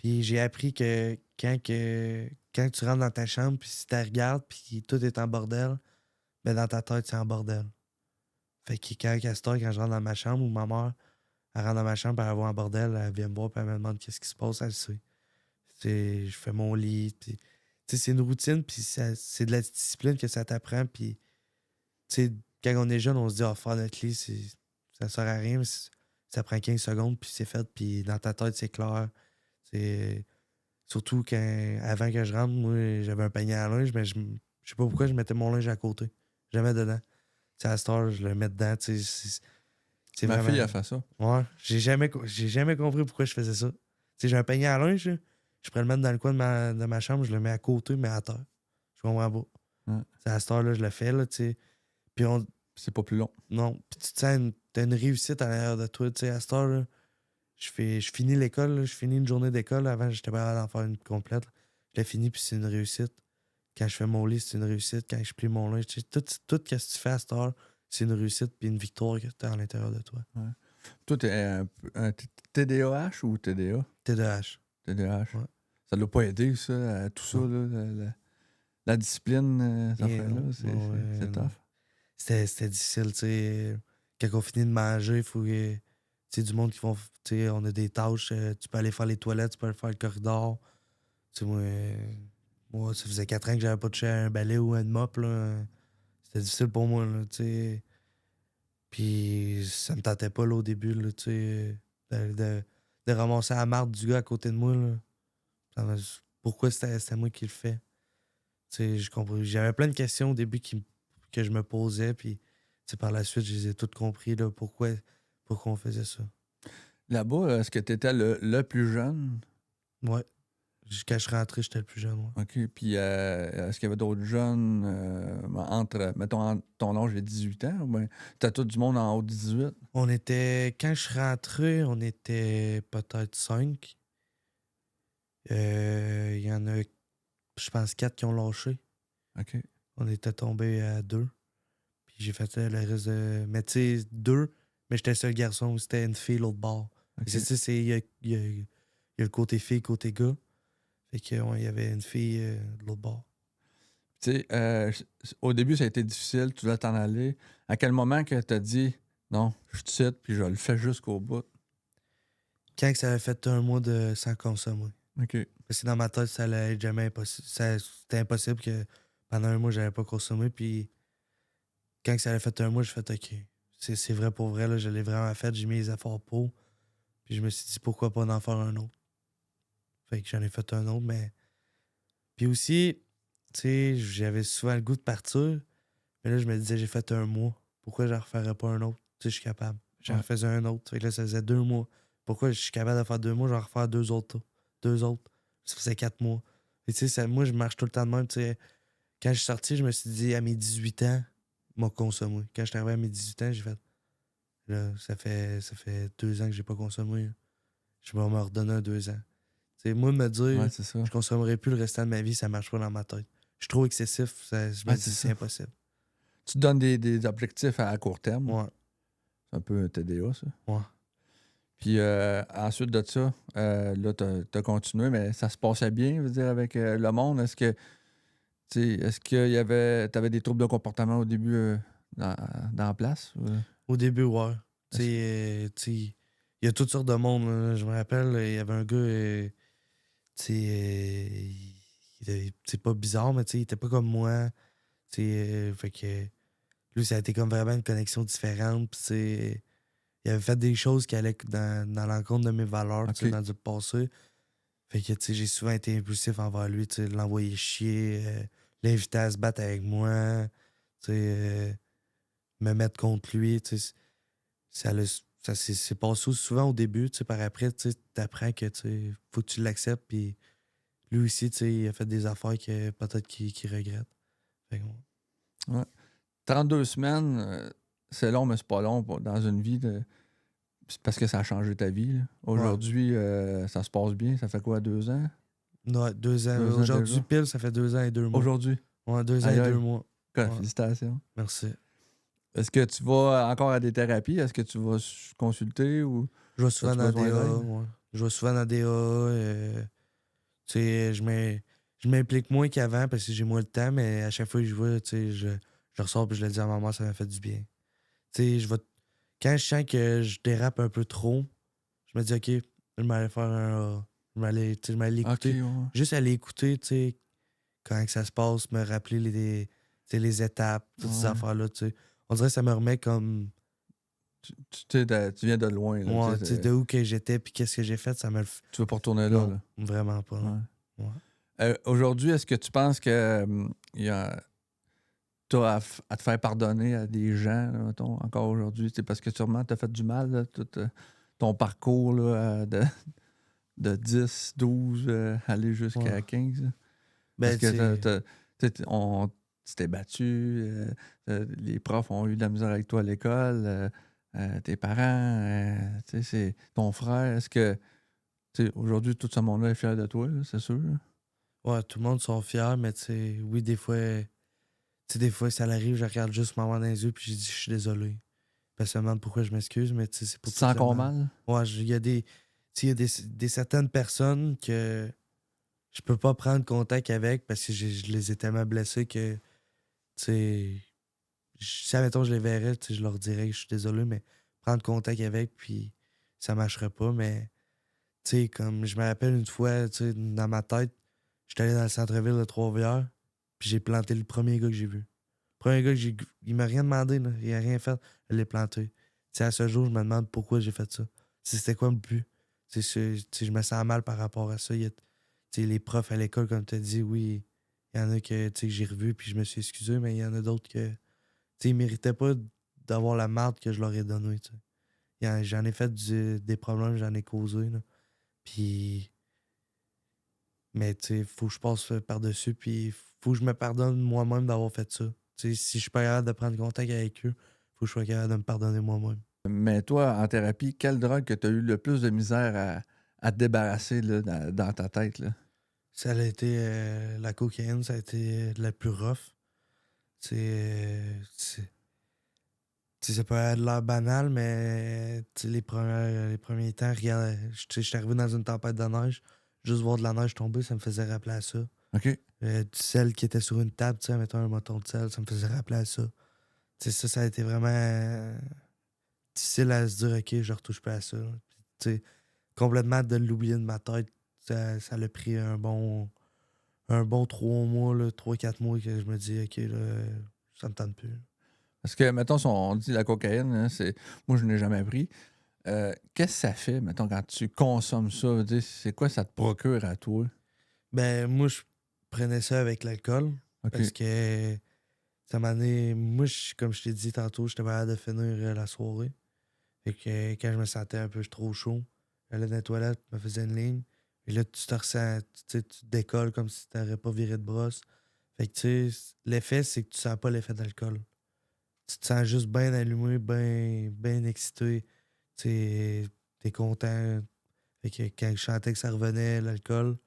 Puis j'ai appris que quand tu rentres dans ta chambre, puis si tu regardes, puis tout est en bordel, ben dans ta tête, c'est en bordel. Fait que à cette heure, quand je rentre dans ma chambre, ou ma mère, elle rentre dans ma chambre, elle voit un bordel, elle vient me voir, puis elle me demande qu'est-ce qui se passe, elle le sait. Je fais mon lit, puis c'est une routine, puis c'est de la discipline que ça t'apprend, puis quand on est jeune, on se dit, faire notre lit, ça sert à rien, mais ça prend 15 secondes, puis c'est fait, puis dans ta tête, c'est clair. C'est surtout avant que je rentre, moi, j'avais un panier à linge, mais je sais pas pourquoi je mettais mon linge à côté. Jamais dedans. T'sais, à cette heure, je le mets dedans. C'est Ma vraiment... fille a fait ça. Ouais. J'ai jamais compris pourquoi je faisais ça. J'ai un panier à linge, là, je pourrais le mettre dans le coin de ma chambre, je le mets à côté, mais à terre. Je comprends pas. Ouais. À cette heure-là, je le fais, là, tu sais. Puis C'est pas plus long. non. Puis tu te sens t'as une réussite à l'intérieur de toi, tu sais. À cette heure, là, je finis l'école, là, je finis une journée d'école. Avant, j'étais pas capable d'en faire une complète. Je l'ai fini, puis c'est une réussite. Quand je fais mon lit, c'est une réussite. Quand je plie mon linge, tu sais, tout ce que tu fais à cette heure, c'est une réussite puis une victoire que tu as à l'intérieur de toi. Ouais. Toi, t'es un TDAH ou TDA? TDAH. TDAH. Ouais. Ça l'a pas aidé, ça, à tout ça, là, la discipline, ça fait là, c'est tough. C'était difficile, tu sais. Quand on finit de manger, il faut que. Tu sais, du monde qui font. Tu sais, on a des tâches. Tu peux aller faire les toilettes, tu peux aller faire le corridor. Tu sais, moi, ça faisait 4 ans que j'avais pas touché à un balai ou à une mop, là. C'était difficile pour moi, là, tu sais. Puis ça me tentait pas, là, au début, là, tu sais. De ramasser la marde du gars à côté de moi, là. Pourquoi c'était moi qui le fais? Tu sais, j'avais plein de questions au début que je me posais, puis tu sais, par la suite, je les ai toutes compris, là, pourquoi on faisait ça. Là-bas, est-ce que tu étais le plus jeune? Ouais. Quand je suis rentré, j'étais le plus jeune, ouais. OK. Puis, est-ce qu'il y avait d'autres jeunes entre, mettons, ton âge et 18 ans? Ou bien t'as tout du monde en haut de 18? Quand je suis rentré, on était peut-être 5. Il y en a, je pense, 4 qui ont lâché. OK. On était tombé à 2. Puis j'ai fait le reste de. Mais tu sais, 2, mais j'étais le seul garçon. C'était une fille l'autre bord. OK. Tu sais, il y a le côté fille, côté gars. Fait que, ouais, il y avait une fille de l'autre bord. Tu sais, au début, ça a été difficile, tu dois t'en aller. À quel moment que tu as dit, non, je te cite, puis je le fais jusqu'au bout? Quand que ça avait fait 1 mois de sans consommer. OK. Parce que dans ma tête, ça allait être jamais impossible. C'était impossible que pendant 1 mois, j'avais pas consommé. Puis quand que ça avait fait 1 mois, j'ai fait OK. C'est vrai pour vrai, là, je l'ai vraiment fait. J'ai mis les efforts pour. Puis je me suis dit pourquoi pas en faire un autre. Fait que j'en ai fait un autre, mais. Puis aussi, tu sais, j'avais souvent le goût de partir. Mais là, je me disais, j'ai fait 1 mois. Pourquoi je ne referais pas un autre? Tu sais, je suis capable. J'en Ouais. faisais un autre. Fait que là, ça faisait 2 mois. Pourquoi je suis capable de faire 2 mois? J'en refaire 2 autres. 2 autres. Ça faisait 4 mois. Et tu sais, moi, je marche tout le temps de même. Tu sais, quand je suis sorti, je me suis dit, à mes 18 ans, m'a consommé. Quand je suis arrivé à mes 18 ans, j'ai fait. Là, ça fait 2 ans que j'ai pas consommé. Je vais me redonner un 2 ans. Tu sais, moi, me dire, Ouais, c'est ça. je consommerai plus le restant de ma vie, ça marche pas dans ma tête. Je suis trop excessif. Je me Ouais, dis, c'est c'est ça. impossible. Tu te donnes des objectifs à court terme. Ouais. C'est un peu un TDA, ça. Ouais. Puis ensuite de ça, là, t'as continué, mais ça se passait bien, je veux dire, avec le monde. Est-ce qu'il y avait. T'avais des troubles de comportement au début dans la place? Au début, ouais. Est-ce Tu sais, il y a toutes sortes de monde, là. Je me rappelle, il y avait un gars, tu sais, c'est pas bizarre, mais tu sais, il était pas comme moi. Tu sais, fait que lui, ça a été comme vraiment une connexion différente. Puis, tu sais, il avait fait des choses qui allaient dans l'encontre de mes valeurs, tu sais, Ok. dans le passé. Fait que, tu sais, j'ai souvent été impulsif envers lui, tu sais, l'envoyer chier, l'inviter à se battre avec moi, tu sais, me mettre contre lui, tu sais. Ça s'est passé souvent au début, tu sais, par après, tu sais, t'apprends que, tu sais, faut que tu l'acceptes, puis lui aussi, tu sais, il a fait des affaires que peut-être qu'il regrette. Fait que, ouais. 32 semaines, c'est long, mais c'est pas long dans une vie. C'est parce que ça a changé ta vie, là. Aujourd'hui, ça se passe bien. Ça fait quoi, 2 ans? Ouais, 2 ans. 2 ans Aujourd'hui, déjà? pile, ça fait 2 ans et 2 mois. Aujourd'hui? Ouais, 2 ans Aïe, et aïe. 2 mois. Quoi, Ouais. félicitations. Merci. Est-ce que tu vas encore à des thérapies? Est-ce que tu vas consulter ou Je vais souvent as-tu dans besoin DA. d'aide? Ouais. Je vais souvent dans DA. Tu sais, je m'implique moins qu'avant parce que j'ai moins le temps, mais à chaque fois que je vois, tu sais, je ressors et je le dis à maman, ça m'a fait du bien. Tu sais, quand je sens que je dérape un peu trop, je me dis, OK, je vais aller faire un. Je vais aller OK, écouter. ouais. Juste aller écouter, tu sais, quand que ça se passe, me rappeler tu sais, les étapes, toutes ces Ouais. affaires-là, tu sais. On dirait que ça me remet comme. Tu viens de loin, là. Moi, tu sais, de où que j'étais puis qu'est-ce que j'ai fait, ça me le fait. Tu veux pas retourner là, Non, là. vraiment pas. Non. Ouais. Ouais. Aujourd'hui, est-ce que tu penses que t'as à te faire pardonner à des gens, là, mettons, encore aujourd'hui? C'est parce que sûrement t'as fait du mal, là, tout ton parcours là, de 10, 12, aller jusqu'à Ouais. 15. Là. Parce Ben, que tu sais. tu t'es battu, les profs ont eu de la misère avec toi à l'école, tes parents, c'est ton frère. Est-ce que aujourd'hui tout ce monde-là est fier de toi, là, c'est sûr? Là? Ouais, tout le monde sont fiers, mais tu sais, oui, des fois. Tu sais, des fois, ça arrive, je regarde juste maman dans les yeux puis je dis, je suis désolé. Puis elle se demande pourquoi je m'excuse, mais tu sais, c'est Tu pour te tout sens le encore mal. mal? Ouais, il y a des. Tu sais, il y a des certaines personnes que je peux pas prendre contact avec parce que je les ai tellement blessés que, tu sais, si, admettons, je les verrais, tu sais, je leur dirais que je suis désolé, mais prendre contact avec, puis ça marcherait pas. Mais, tu sais, comme je me rappelle une fois, tu sais, dans ma tête, j'étais allé dans le centre-ville de Trois-Rivières, puis j'ai planté le premier gars que j'ai vu. Le premier gars que j'ai. Il m'a rien demandé, là. Il a rien fait. Je l'ai planté. Tu sais, à ce jour, je me demande pourquoi j'ai fait ça. Tu sais, c'était quoi le but? Tu sais, je me sens mal par rapport à ça. Tu sais, les profs à l'école, comme tu as dit, oui, il y en a que, tu sais, que j'ai revu puis je me suis excusé, mais il y en a d'autres que, tu sais, ils méritaient pas d'avoir la marde que je leur ai donnée, tu sais. J'en ai fait des problèmes, j'en ai causé, là. Puis, mais, tu sais, faut que je passe par-dessus, puis faut que je me pardonne moi-même d'avoir fait ça. Tu sais, si je suis pas capable de prendre contact avec eux, faut que je sois capable de me pardonner moi-même. Mais toi, en thérapie, quelle drogue que tu as eu le plus de misère à te débarrasser là, dans ta tête? Là? Ça a été la cocaïne, ça a été la plus rough. C'est tu sais, ça peut être l'air banal, mais tu sais, les premiers temps, regarde, tu sais, j'étais arrivé dans une tempête de neige. Juste voir de la neige tomber, ça me faisait rappeler à ça. OK. Du sel qui était sur une table, tu sais, mettons un moton de sel, ça me faisait rappeler à ça. Tu sais, ça a été vraiment difficile à se dire, OK, je retouche pas à ça. Puis, tu sais, complètement de l'oublier de ma tête, ça l'a pris un bon 3 mois, 3-4 mois que je me dis, OK, là, ça me tente plus. Parce que, mettons, si on dit la cocaïne, hein, moi, je n'ai jamais pris. Qu'est-ce que ça fait, mettons, quand tu consommes ça? Je veux dire, c'est quoi ça te procure à toi? Ben, moi, je prenais ça avec l'alcool OK. parce que ça m'a donné. Moi, comme je t'ai dit tantôt, j'étais malade de finir la soirée. Fait que quand je me sentais un peu trop chaud, j'allais dans les toilettes, me faisais une ligne. Et là, tu te ressens, tu sais, tu te décolles comme si tu n'aurais pas viré de brosse. Fait que, tu sais, l'effet, c'est que tu sens pas l'effet d'alcool. Tu te sens juste bien allumé, bien excité. Tu sais, t'es content. Fait que quand je chantais que ça revenait, l'alcool,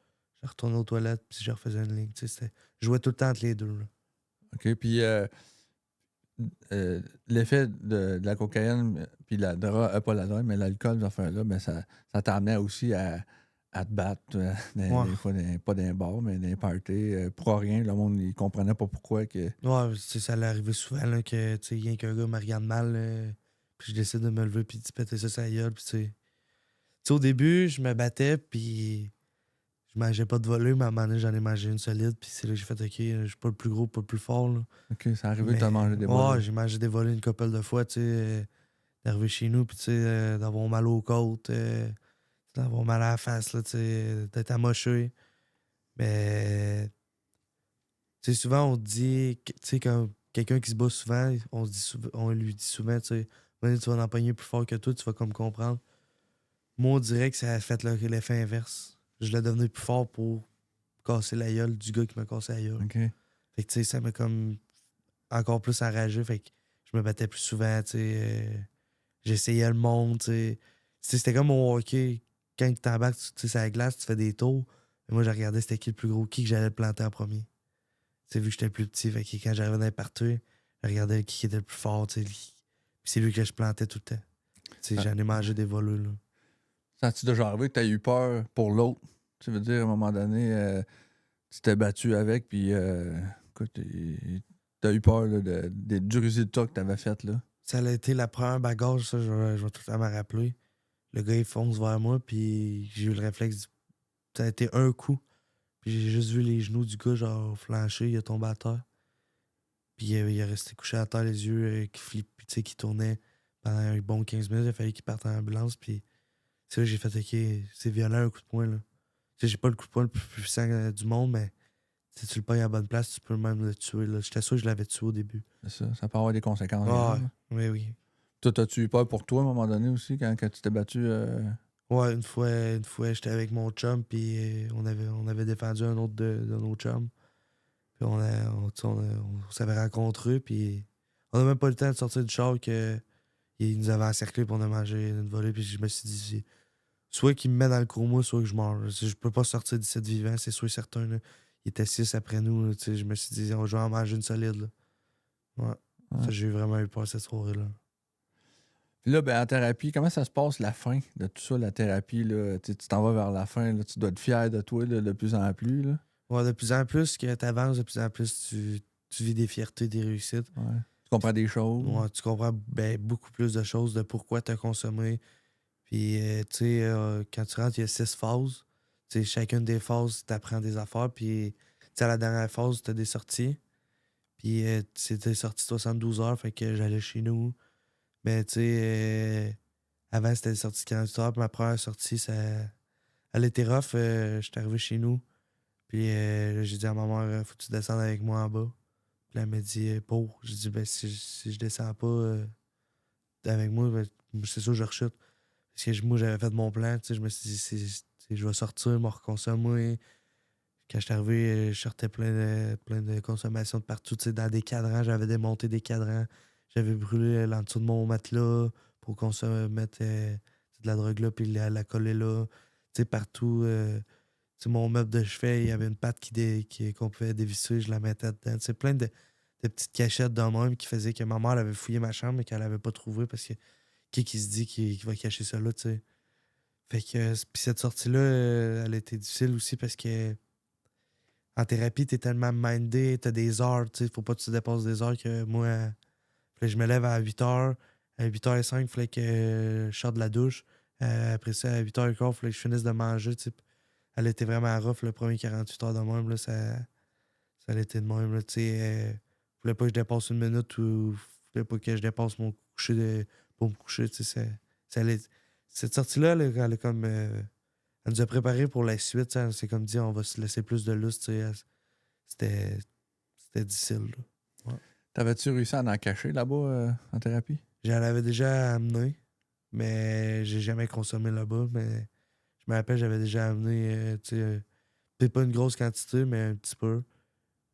je retournais aux toilettes, puis je refaisais une ligne. Tu sais, je jouais tout le temps entre les deux. Là. OK. Puis, l'effet de la cocaïne, puis la drogue, pas la drogue, mais l'alcool, ces affaires-là, ben ça t'amenait aussi à te battre, Ouais. des fois, pas dans les bars, mais dans les parties, pour rien. Le monde, il comprenait pas pourquoi. Que... Ouais, tu sais, ça allait arriver souvent là, que tu sais, rien qu'un gars me regarde mal, puis je décide de me lever, puis de péter ça sur la gueule. Puis, tu sais, au début, je me battais, puis je mangeais pas de volume, mais à un moment donné, j'en ai mangé une solide, puis c'est là que j'ai fait, OK, je suis pas le plus gros, pas le plus fort. Là. OK, ça arrivé de te Mais, manger des ouais, volets. j'ai mangé des volets une couple de fois, tu sais, d'arriver chez nous, puis tu sais, d'avoir mal aux côtes, d'avoir mal à la face, là, tu sais, d'être amoché. Mais, tu sais, souvent, on dit, tu sais, quand quelqu'un qui se bat souvent, on lui dit souvent, tu sais, tu vas en pogner plus fort que toi, tu vas comme comprendre. Moi, on dirait que ça a fait l'effet inverse. Je l'ai devenu plus fort pour casser la gueule du gars qui m'a cassé la gueule. OK. Fait que, tu sais, ça m'a comme encore plus enragé. Fait que je me battais plus souvent, tu sais. J'essayais le monde, tu sais. Tu sais, c'était comme au hockey. Quand tu t'embarques, tu sais, sur la glace, tu fais des tours. Mais moi, j'ai regardé c'était qui le plus gros, qui que j'allais planter en premier. Tu sais, vu que j'étais le plus petit, fait que quand j'arrivais dans les parties, je regardais qui était le plus fort, tu sais. Puis c'est lui que je plantais tout le temps. Tu sais, Ah. j'en ai mangé des voleux, là. Ça a-tu déjà arrivé que tu as eu peur pour l'autre? Tu veux dire, à un moment donné, tu t'es battu avec, puis écoute, t'as eu peur là, du résultat que t'avais fait, là. Ça a été la première bagarre, ça, je vais tout le temps me rappeler. Le gars, il fonce vers moi, puis j'ai eu le réflexe. Ça a été un coup. Puis j'ai juste vu les genoux du gars, genre, flancher, il a tombé à terre. Puis il est resté couché à terre, les yeux qui flippent, tu sais, qui tournaient pendant un bon 15 minutes. Il a fallu qu'il parte en ambulance, puis c'est là que j'ai fait, OK, c'est violent un coup de poing, là. Tu sais, j'ai pas le coup de poing le plus puissant du monde, mais si tu le pognes à la bonne place, tu peux même le tuer, là. J'étais sûr que je l'avais tué au début. C'est ça. Ça peut avoir des conséquences Ah, graves. ouais, oui. Toi, t'as-tu eu peur pour toi, à un moment donné, aussi, quand tu t'es battu? Ouais, une fois j'étais avec mon chum, puis on avait défendu un autre de nos chums. Puis tu sais, on s'avait rencontrés, puis on a même pas eu le temps de sortir du char que il nous avait encerclés, puis on a mangé une volée, puis je me suis dit, soit qu'il me met dans le coma, soit que je meurs. Je peux pas sortir d'ici vivant, c'est sûr et certain. Là. Il était 6 après nous, là, tu sais, je me suis dit, on va en manger une solide. Là. Ouais. Ouais. Ça, j'ai vraiment eu peur cette soirée-là. Puis là, ben, en thérapie, comment ça se passe la fin de tout ça, la thérapie? Là? Tu t'en vas vers la fin, là, tu dois être fier de toi là, de plus en plus. Là. Ouais, de plus en plus que tu avances, de plus en plus tu vis des fiertés, des réussites. Ouais. Tu comprends des choses. Ouais, tu comprends beaucoup plus de choses de pourquoi tu as consommé. Puis, tu sais, quand tu rentres, il y a 6 phases. Tu sais, chacune des phases, tu apprends des affaires. Puis, tu sais, à la dernière phase, tu as des sorties. Puis, c'était sorti 72 heures, fait que j'allais chez nous. Mais, tu sais, avant, c'était sorti 48 heures. Puis, ma première sortie, ça, elle était rough. J'étais arrivé chez nous. Puis, j'ai dit à ma mère, faut que tu descendes avec moi en bas. Puis, elle m'a dit, pour. J'ai dit, ben, si je descends pas avec moi, ben, c'est sûr que je rechute. Parce que moi, j'avais fait mon plan. Tu sais, je me suis dit, je vais sortir, me reconsommer. Quand je suis arrivé, je sortais plein de consommation de partout. Tu sais, dans des cadrans, j'avais démonté des cadrans. J'avais brûlé l'en dessous de mon matelas pour qu'on se mette de la drogue là, puis la coller là. Tu sais, partout. Tu sais, mon meuble de chevet, il y avait une patte qu'on pouvait dévisser, je la mettais dedans. Tu sais, plein de petites cachettes de même qui faisaient que ma mère elle avait fouillé ma chambre mais qu'elle avait pas trouvé parce que qui se dit qu'il va cacher ça là, tu sais. Fait que puis cette sortie-là, elle a été difficile aussi parce que en thérapie, t'es tellement mindé, t'as des heures, tu sais, faut pas que tu dépasses des heures que moi, fallait que je me lève à 8h. À 8h05, il fallait que je sorte de la douche. Après ça, à 8h15, il fallait que je finisse de manger, tu sais. Elle était vraiment rough le premier 48 heures de même, là, ça a été de même, là, tu sais. Fallait pas que je dépasse une minute ou fallait pas que je dépasse mon coucher pour me coucher, tu sais. Cette sortie-là, elle est comme... elle nous a préparé pour la suite, ça. C'est comme dit, on va se laisser plus de lustre, tu sais. C'était difficile, là. Ouais. T'avais-tu réussi à en cacher là-bas en thérapie? J'en avais déjà amené, mais j'ai jamais consommé là-bas, mais je me rappelle, j'avais déjà amené, tu sais, peut-être pas une grosse quantité, mais un petit peu.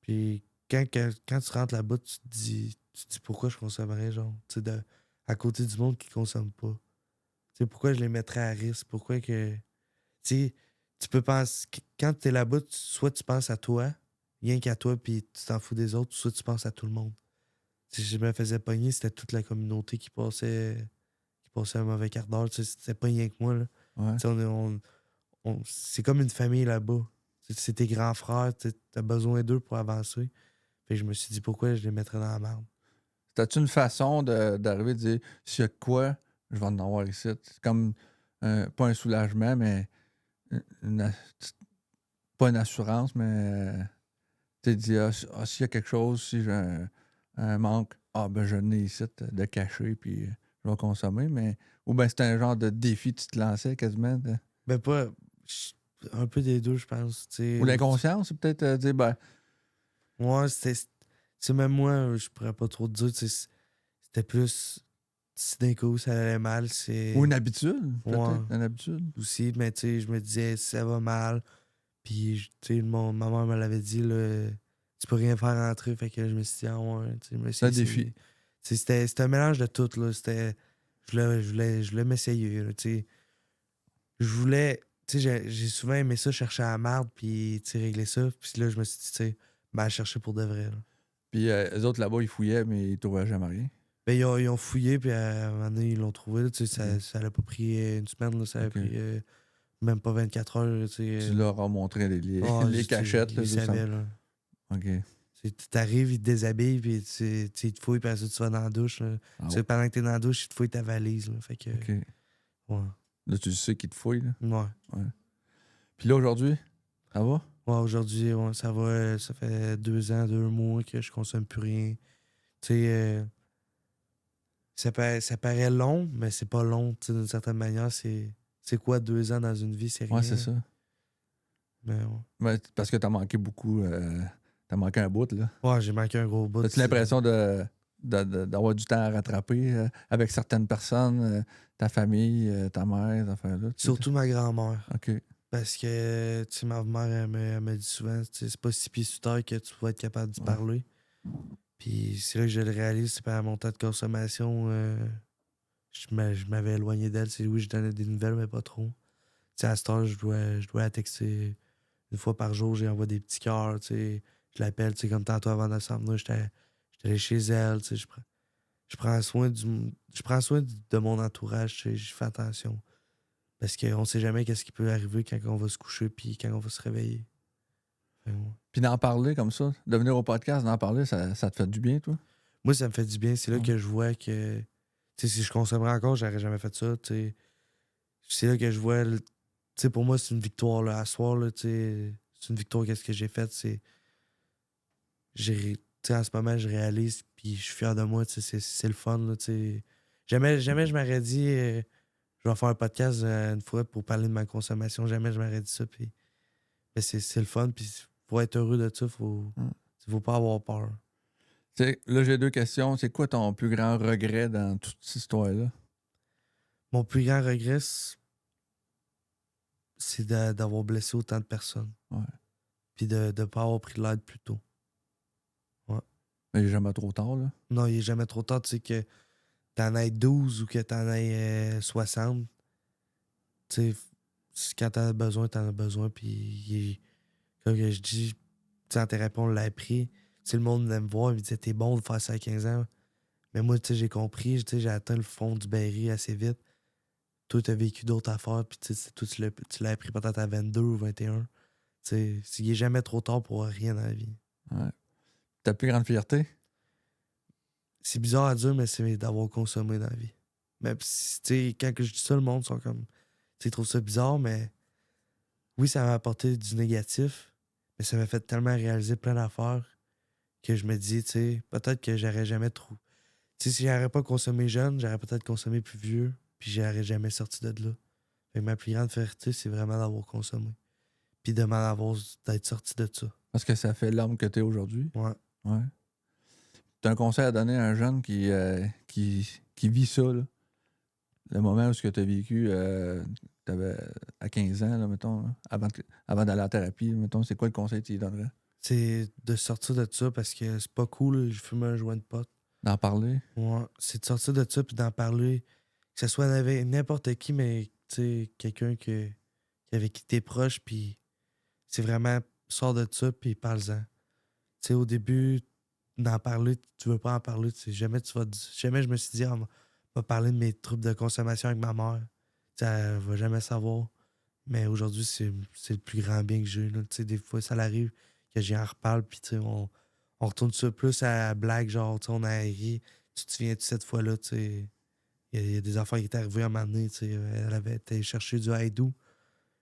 Puis quand tu rentres là-bas, tu te dis pourquoi je consommerais, genre, tu sais, à côté du monde qui consomme pas. Tu sais, pourquoi je les mettrais à risque? Pourquoi que. Tu sais, tu peux penser. Quand tu es là-bas, soit tu penses à toi, rien qu'à toi, puis tu t'en fous des autres, soit tu penses à tout le monde. Si je me faisais pogner, c'était toute la communauté qui passait un mauvais quart d'heure. Tu sais, c'était pas rien que moi, là. Ouais. Tu sais, c'est comme une famille là-bas. C'est tes grands frères, tu as besoin d'eux pour avancer. Fait que je me suis dit pourquoi je les mettrais dans la merde. T'as-tu une façon d'arriver à dire s'il y a de quoi, je vais en avoir ici? C'est comme pas un soulagement, mais pas une assurance, mais tu dis s'il y a quelque chose, si j'ai un manque, ben je n'ai ici de cacher puis je vais consommer, mais ou bien c'est un genre de défi que tu te lançais quasiment. Ben pas. Un peu des deux, je pense. Ou l'inconscience, c'est peut-être dire ben. Ouais, c'est même moi, je pourrais pas trop te dire. C'était plus. Si d'un coup ça allait mal, c'est. Ou une habitude, peut-être. Ouais. Une habitude. Aussi, mais tu sais, je me disais, si ça va mal. Puis, tu sais, ma mère me l'avait dit, là, tu peux rien faire rentrer. Fait que je me suis dit, ah ouais, tu sais, je me suis C'est un défi. C'était un mélange de tout, là. Je voulais m'essayer, là, tu sais. Je voulais, tu sais, j'ai souvent aimé ça, chercher à la marde, puis, tu sais, régler ça. Puis là, je me suis dit, tu sais, ben, chercher pour de vrai, là. Puis eux autres là-bas, ils fouillaient, mais ils trouvaient jamais rien. Ben, ils ont fouillé, puis à un moment donné, ils l'ont trouvé, là, tu sais, ça l'a pas pris une semaine, là, ça a Ok. pris même pas 24 heures. Tu leur as montré les les cachettes. Là, ils savaient, là. OK. T'arrives, ils te déshabillent, puis ils te fouillent, puis après ça, tu vas dans la douche. Là. Pendant que t'es dans la douche, ils te fouillent ta valise. Là. Fait que, OK. ouais. Là, tu sais qu'ils te fouillent. Là. Ouais. Puis là, aujourd'hui, ça va? Ouais, aujourd'hui, ouais, ça va. Ça fait 2 ans, 2 mois que je consomme plus rien. Tu sais, ça paraît long, mais c'est pas long, tu sais, d'une certaine manière. C'est quoi 2 ans dans une vie? C'est rien. Ouais, c'est ça. Mais ouais. Ouais, parce que t'as manqué beaucoup. T'as manqué un bout, là. Ouais, j'ai manqué un gros bout. As-tu l'impression d'avoir du temps à rattraper avec certaines personnes, ta famille, ta mère, ces affaires-là? Surtout ma grand-mère. OK. Parce que, tu sais, ma mère, elle me dit souvent, tu sais, c'est pas 6 pieds sous terre que tu vas être capable d'y parler. Puis c'est là que je le réalise, c'est par mon temps de consommation, je m'avais éloigné d'elle. C'est oui, je donnais des nouvelles, mais pas trop. Tu sais, à cette heure, je dois la texter 1 fois par jour, j'envoie des petits cœurs, tu sais. Je l'appelle, tu sais, comme tantôt avant de s'en venir, j'étais allé chez elle, tu sais, je prends soin de mon entourage, tu sais, je fais attention. Parce qu'on sait jamais qu'est-ce qui peut arriver quand on va se coucher puis quand on va se réveiller. Ouais. Puis d'en parler comme ça, de venir au podcast, d'en parler, ça te fait du bien, toi? Moi, ça me fait du bien. C'est là que je vois que, tu sais, si je consommerais encore, j'aurais jamais fait ça, tu sais. C'est là que je vois, tu sais, pour moi, c'est une victoire, là. À soir, là, tu sais, c'est une victoire. Qu'est-ce que j'ai fait, c'est... Tu sais, en ce moment, je réalise, puis je suis fier de moi, tu sais, c'est le fun, là, tu sais. Jamais je m'aurais dit, je vais faire un podcast 1 fois pour parler de ma consommation. Jamais je m'aurais dit ça, puis... Mais c'est le fun, puis pour être heureux de ça, faut pas avoir peur. T'sais, là, j'ai 2 questions. C'est quoi ton plus grand regret dans toute cette histoire-là? Mon plus grand regret, c'est d'avoir blessé autant de personnes. Ouais. Puis de ne pas avoir pris de l'aide plus tôt. Ouais. Mais il n'est jamais trop tard, là. Non, il n'est jamais trop tard. Tu sais, que t'en aies 12 ou que t'en aies 60. Tu sais, quand t'en as besoin. Puis, comme que je dis, tu sais, en thérapie, on l'a appris. Tu sais, le monde aime me voir. Il me disait, t'es bon de faire ça à 15 ans. Mais moi, tu sais, j'ai compris. Tu sais, j'ai atteint le fond du baril assez vite. Toi, t'as vécu d'autres affaires. Puis, tu sais, toi, tu l'as appris peut-être à 22 ou 21. Tu sais, il n'est jamais trop tard pour rien dans la vie. Ouais. Ta plus grande fierté? C'est bizarre à dire, mais c'est d'avoir consommé dans la vie. Mais, tu sais, quand que je dis ça, le monde sont comme... Tu sais, ils trouvent ça bizarre, mais... Oui, ça m'a apporté du négatif, mais ça m'a fait tellement réaliser plein d'affaires que je me dis, tu sais, peut-être que j'aurais jamais trop... Tu sais, si j'aurais pas consommé jeune, j'aurais peut-être consommé plus vieux, puis j'aurais jamais sorti de là. Fait que ma plus grande fierté, c'est vraiment d'avoir consommé. Puis d'être sorti de ça. Parce que ça fait l'homme que tu es aujourd'hui. Ouais. Ouais. Tu as un conseil à donner à un jeune qui vit ça, là? Le moment où tu as vécu à 15 ans, là, mettons, là, avant d'aller à la thérapie, mettons, c'est quoi le conseil que tu lui donnerais? C'est de sortir de ça parce que c'est pas cool, je fume un joint de pote. D'en parler? Ouais, c'est de sortir de ça puis d'en parler. Que ce soit avec n'importe qui, mais tu sais, quelqu'un avec qui t'es proche, puis c'est vraiment, sors de ça puis parle-en. Tu sais, au début, d'en parler, tu veux pas en parler, tu sais, jamais jamais je me suis dit, on va parler de mes troubles de consommation avec ma mère. Tu sais, elle va jamais savoir. Mais aujourd'hui, c'est le plus grand bien que j'ai. Là. Tu sais, des fois, ça arrive que j'y en reparle, puis tu sais, on retourne ça plus à la blague, genre, tu sais, on a ri. Tu te souviens-tu cette fois-là, tu sais, il y a des affaires qui étaient arrivées à un moment donné, tu sais, elle avait été chercher du haïdou.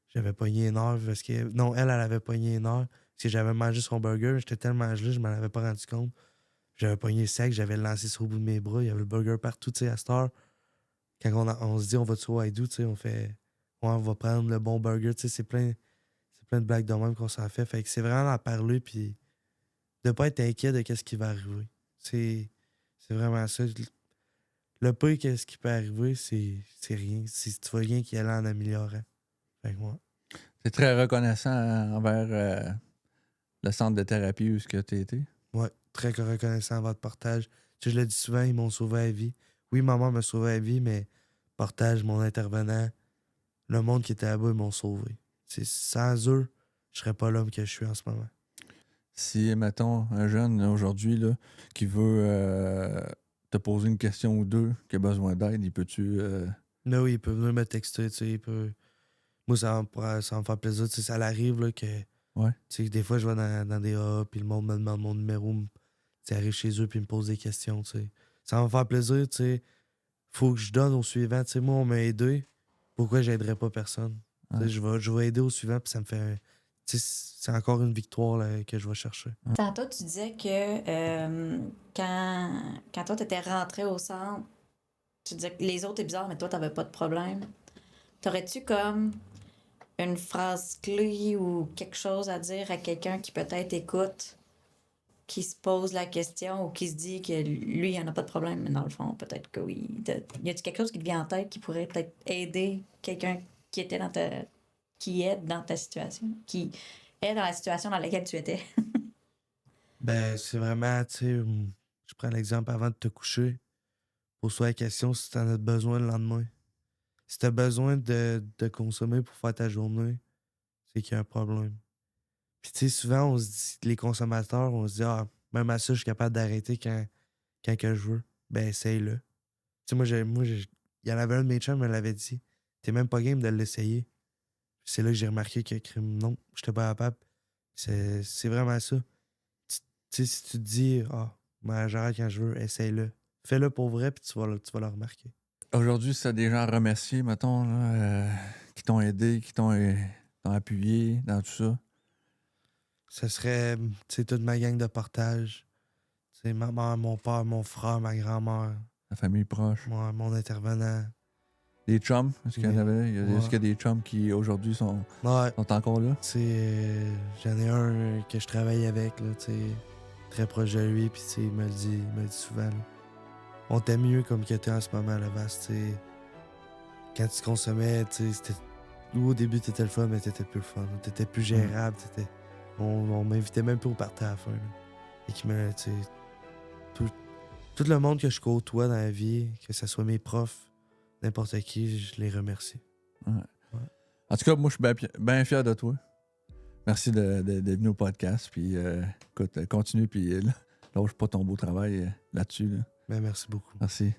J'avais pogné une heure parce que... Non, elle avait pogné une heure parce que j'avais mangé son burger. J'étais tellement gelé, je m'en avais pas rendu compte. J'avais pogné sec, j'avais lancé sur le bout de mes bras. Il y avait le burger partout, tu sais, à cette heure. Quand on se dit on va tuer au haïdou, tu sais, on fait... Ouais, on va prendre le bon burger, tu sais, c'est plein de blagues de même qu'on s'en fait. Fait que c'est vraiment d'en parler puis de pas être inquiet de qu'est-ce qui va arriver. C'est vraiment ça. Le pire, qu'est-ce qui peut arriver, c'est rien. Si tu vois rien qui allait en améliorant. Fait que ouais. C'est très reconnaissant envers le centre de thérapie où tu as été. Ouais, très reconnaissant à votre partage. Tu sais, je le dis souvent, ils m'ont sauvé la vie. Oui, maman m'a sauvé la vie, mais partage, mon intervenant, le monde qui était là-bas, ils m'ont sauvé. Sans eux, je serais pas l'homme que je suis en ce moment. Si, mettons, un jeune aujourd'hui là, qui veut te poser une question ou deux, qui a besoin d'aide, il peut-tu... Mais oui, il peut venir me texter, tu sais, il peut Moi, ça va me faire plaisir. Tu sais, ça l'arrive là, que. Ouais. Tu sais, des fois, je vais dans des AA, puis le monde me demande mon numéro. Tu sais, arrive chez eux, puis me pose des questions. Tu sais. Ça va me faire plaisir. Tu sais. Faut que je donne au suivant. Tu sais, moi, on m'a aidé. Pourquoi j'aiderais pas personne? Tu sais, Ouais. je vais aider au suivant, puis ça me fait. Tu sais, c'est encore une victoire là, que je vais chercher. Tantôt, tu disais que quand toi, tu étais rentré au centre, tu disais que les autres étaient bizarres, mais toi, t'avais pas de problème. T'aurais-tu comme une phrase clé ou quelque chose à dire à quelqu'un qui peut-être écoute, qui se pose la question ou qui se dit que lui, il en a pas de problème, mais dans le fond, peut-être que oui. Y a-t-il quelque chose qui te vient en tête qui pourrait peut-être aider quelqu'un qui était qui est dans ta situation, qui est dans la situation dans laquelle tu étais? Ben, c'est vraiment, tu sais, je prends l'exemple avant de te coucher. Pose-toi la question si tu en as besoin le lendemain. Si tu as besoin de consommer pour faire ta journée, c'est qu'il y a un problème. Puis, tu sais, souvent, on se dit, les consommateurs, on se dit, ah, même à ça, je suis capable d'arrêter quand que je veux. Ben, essaye-le. Tu sais, il y en avait un de mes chums, me l'avait dit. T'es même pas game de l'essayer. Puis c'est là que j'ai remarqué que, crime, non, j'étais pas capable. C'est vraiment ça. Tu sais, si tu te dis, ah, ben, j'arrête quand je veux, essaye-le. Fais-le pour vrai, puis tu vas le remarquer. Aujourd'hui, si tu as des gens à remercier, mettons, là, qui t'ont aidé, qui t'ont appuyé dans tout ça. Ce serait, tu sais, toute ma gang de partage. Tu sais, ma mère, mon père, mon frère, ma grand-mère, La famille proche. moi, mon intervenant. Des chums, est-ce qu'il y en Mais- avait? Est-ce qu'il y a des chums qui aujourd'hui sont Ouais, encore là? tu sais, j'en ai un que je travaille avec, là, tu sais, très proche de lui, puis tu sais, il me le dit souvent, là. On t'aime mieux comme que t'es en ce moment, là, Vaste, tu sais. Quand tu consommais, tu sais, c'était. Au début, t'étais le fun, mais t'étais plus le fun. T'étais plus gérable, t'étais. On m'invitait même plus au party à la fin, là. Et qui me, tu sais, tout le monde que je côtoie dans la vie, que ce soit mes profs, n'importe qui, je les remercie. Ouais. Ouais. En tout cas, moi, je suis bien fier de toi. Merci de venir au podcast. Puis, écoute, continue. Puis, lâche pas ton beau travail là-dessus. Là. Ben, merci beaucoup. Merci.